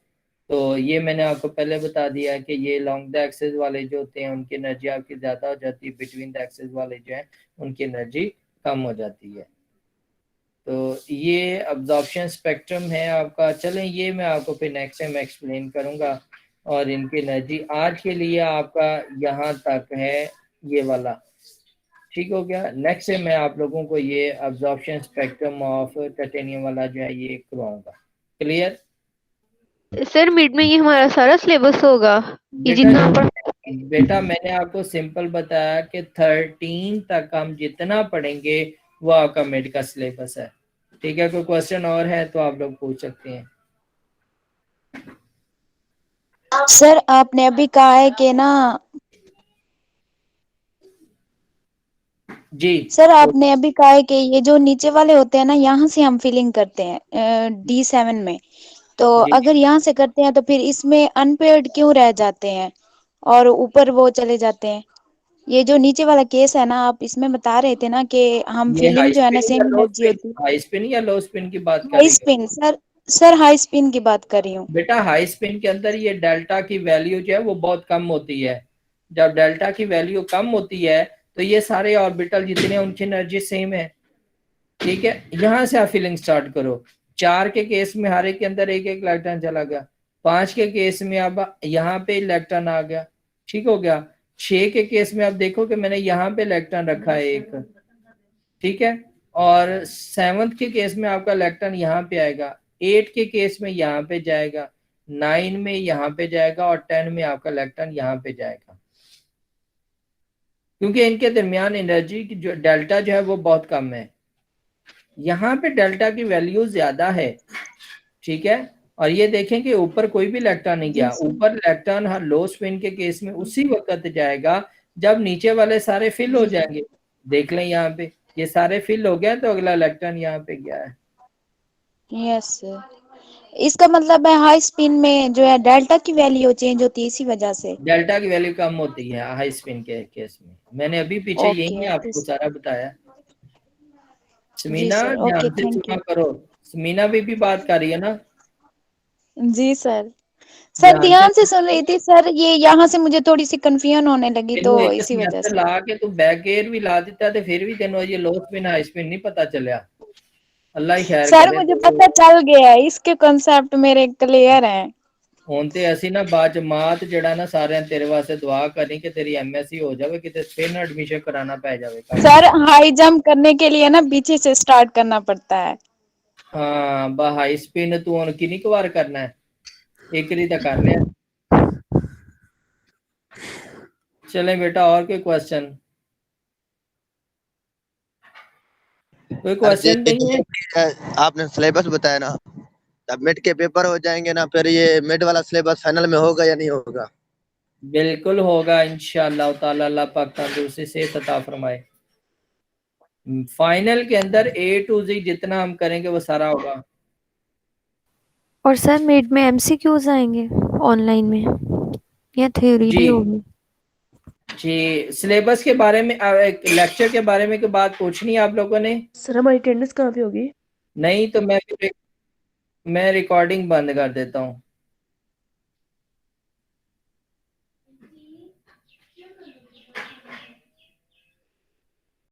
तो ये मैंने आपको पहले बता दिया है कि ये लॉन्ग द एक्सिस वाले जो होते हैं उनकी एनर्जी आपकी ज़्यादा हो जाती है, बिटवीन द एक्सिस वाले जो हैं उनकी एनर्जी कम हो जाती है। तो ये अब्जॉर्प्शन स्पेक्ट्रम है आपका। चलें ये मैं आपको फिर नेक्स्ट टाइम एक्सप्लेन करूँगा। और इनकी एनर्जी आज के लिए आपका यहाँ तक है ये वाला, ठीक हो गया। नेक्स्ट से मैं आप लोगों को ये अब्जॉर्प्शन स्पेक्ट्रम ऑफ टाइटेनियम वाला जो है ये करवाऊंगा। क्लियर? सर मिड में ये हमारा सारा सिलेबस होगा, ये जितना बेटा मैंने आपको सिंपल बताया कि 13 तक हम जितना पढ़ेंगे वो आपका मिड का सिलेबस है। ठीक है, कोई क्वेश्चन और है तो आप लोग पूछ सकते हैं। सर आपने अभी कहा है कि ना, जी सर आपने अभी कहा है कि ये जो नीचे वाले होते हैं ना, यहाँ से हम फिलिंग करते हैं D7 में, तो अगर यहाँ से करते हैं तो फिर इसमें अनपेयर्ड क्यों रह जाते हैं और ऊपर वो चले जाते हैं? ये जो नीचे वाला केस है ना, आप इसमें बता रहे थे ना कि हम फिलिंग जो है ना सेम एनर्जी होती है। हाई स्पिन या लो स्पिन की बात कर हाई रही स्पिन सर हाई स्पिन की बात कर रही हूँ बेटा। हाई स्पिन के अंदर ये डेल्टा की वैल्यू जो है वो बहुत कम होती है। जब डेल्टा की वैल्यू कम होती है तो ये सारे ऑर्बिटल जितने हैं उनकी एनर्जी सेम है। ठीक है, यहाँ से आप फिलिंग स्टार्ट करो। 4 के केस में हर एक के अंदर एक एक इलेक्ट्रॉन चला गया। 5 के केस में अब यहाँ पे इलेक्ट्रॉन आ गया, ठीक हो गया। 6 के केस में आप देखो कि मैंने यहाँ पे इलेक्ट्रॉन रखा है एक, ठीक है। और 7th के केस में आपका इलेक्ट्रॉन यहाँ पे आएगा, 8 के केस में यहाँ पे जाएगा, 9 में यहाँ पे जाएगा और 10 में आपका इलेक्ट्रॉन यहाँ पे जाएगा, क्योंकि इनके दरमियान एनर्जी की जो डेल्टा जो है वो बहुत कम है। यहाँ पे डेल्टा की वैल्यू ज्यादा है, ठीक है। और ये देखें कि ऊपर कोई भी इलेक्ट्रॉन नहीं गया। ऊपर इलेक्ट्रॉन हर लो स्पिन के केस में उसी वक्त जाएगा जब नीचे वाले सारे फिल हो जाएंगे। देख लें यहाँ पे ये सारे फिल हो गया तो अगला इलेक्ट्रॉन यहाँ पे गया है। यस सर, इसका मतलब है हाई स्पिन में जो है डेल्टा की वैल्यू चेंज होती है, इसी वजह से डेल्टा की वैल्यू कम होती है हाई स्पिन के केस में। मैंने अभी पीछे यही आपको सारा बताया। समीना ध्यान से सुना करो, समीना भी बात कर रही है ना। जी सर, सर ध्यान से सुन रही थी सर। ये यहाँ से मुझे थोड़ी सी कंफ्यूजन होने लगी तो इसी वजह से ला के तू बैक गेयर भी ला देता तो फिर भी तेनों ये लो स्पिन हाई स्पिन नहीं पता चलिया। अल्लाह ही खैर सर मुझे पता चल गया है, इसके कॉन्सेप्ट मेरे क्लियर हैं। ਹੁਣ ਤੇ ਅਸੀਂ ਨਾ ਬਾਅਦ ਜਮਾਤ ਜਿਹੜਾ ਨਾ ਸਾਰਿਆਂ ਤੇਰੇ ਵਾਸਤੇ ਦੁਆ ਕਰਨੀ ਕਿ तेरी एमएससी हो जावे, किते फिर ना एडमिशन कराना पै जावे। सर हाई जंप करने के लिए ना पीछे से स्टार्ट करना पड़ता है। हाँ बा हाई स्पिन तू हुन किन्नी क बार करना है, एक री तो कर लिया। चले बेटा और कोई क्वेश्चन? कोई क्वेश्चन नहीं है? आपने सिलेबस बताया ना, अब मिड के पेपर हो जाएंगे ना, फिर ये मिड वाला सिलेबस फाइनल में होगा या नहीं होगा? बिल्कुल होगा इंशाअल्लाह ताला, अल्लाह पाक तंदुरुस्ती से अता फरमाए। फाइनल के अंदर A to Z जितना हम करेंगे वो सारा होगा। और सर मिड में MCQs आएंगे ऑनलाइन में या थ्योरी भी होगी? जी, सिलेबस के बारे में लेक्चर के बारे में कोई बात पूछनी है आप लोगों ने? सर हमारी अटेंडेंस कहाँ पे होगी? नहीं तो मैं रिकॉर्डिंग बंद कर देता हूँ।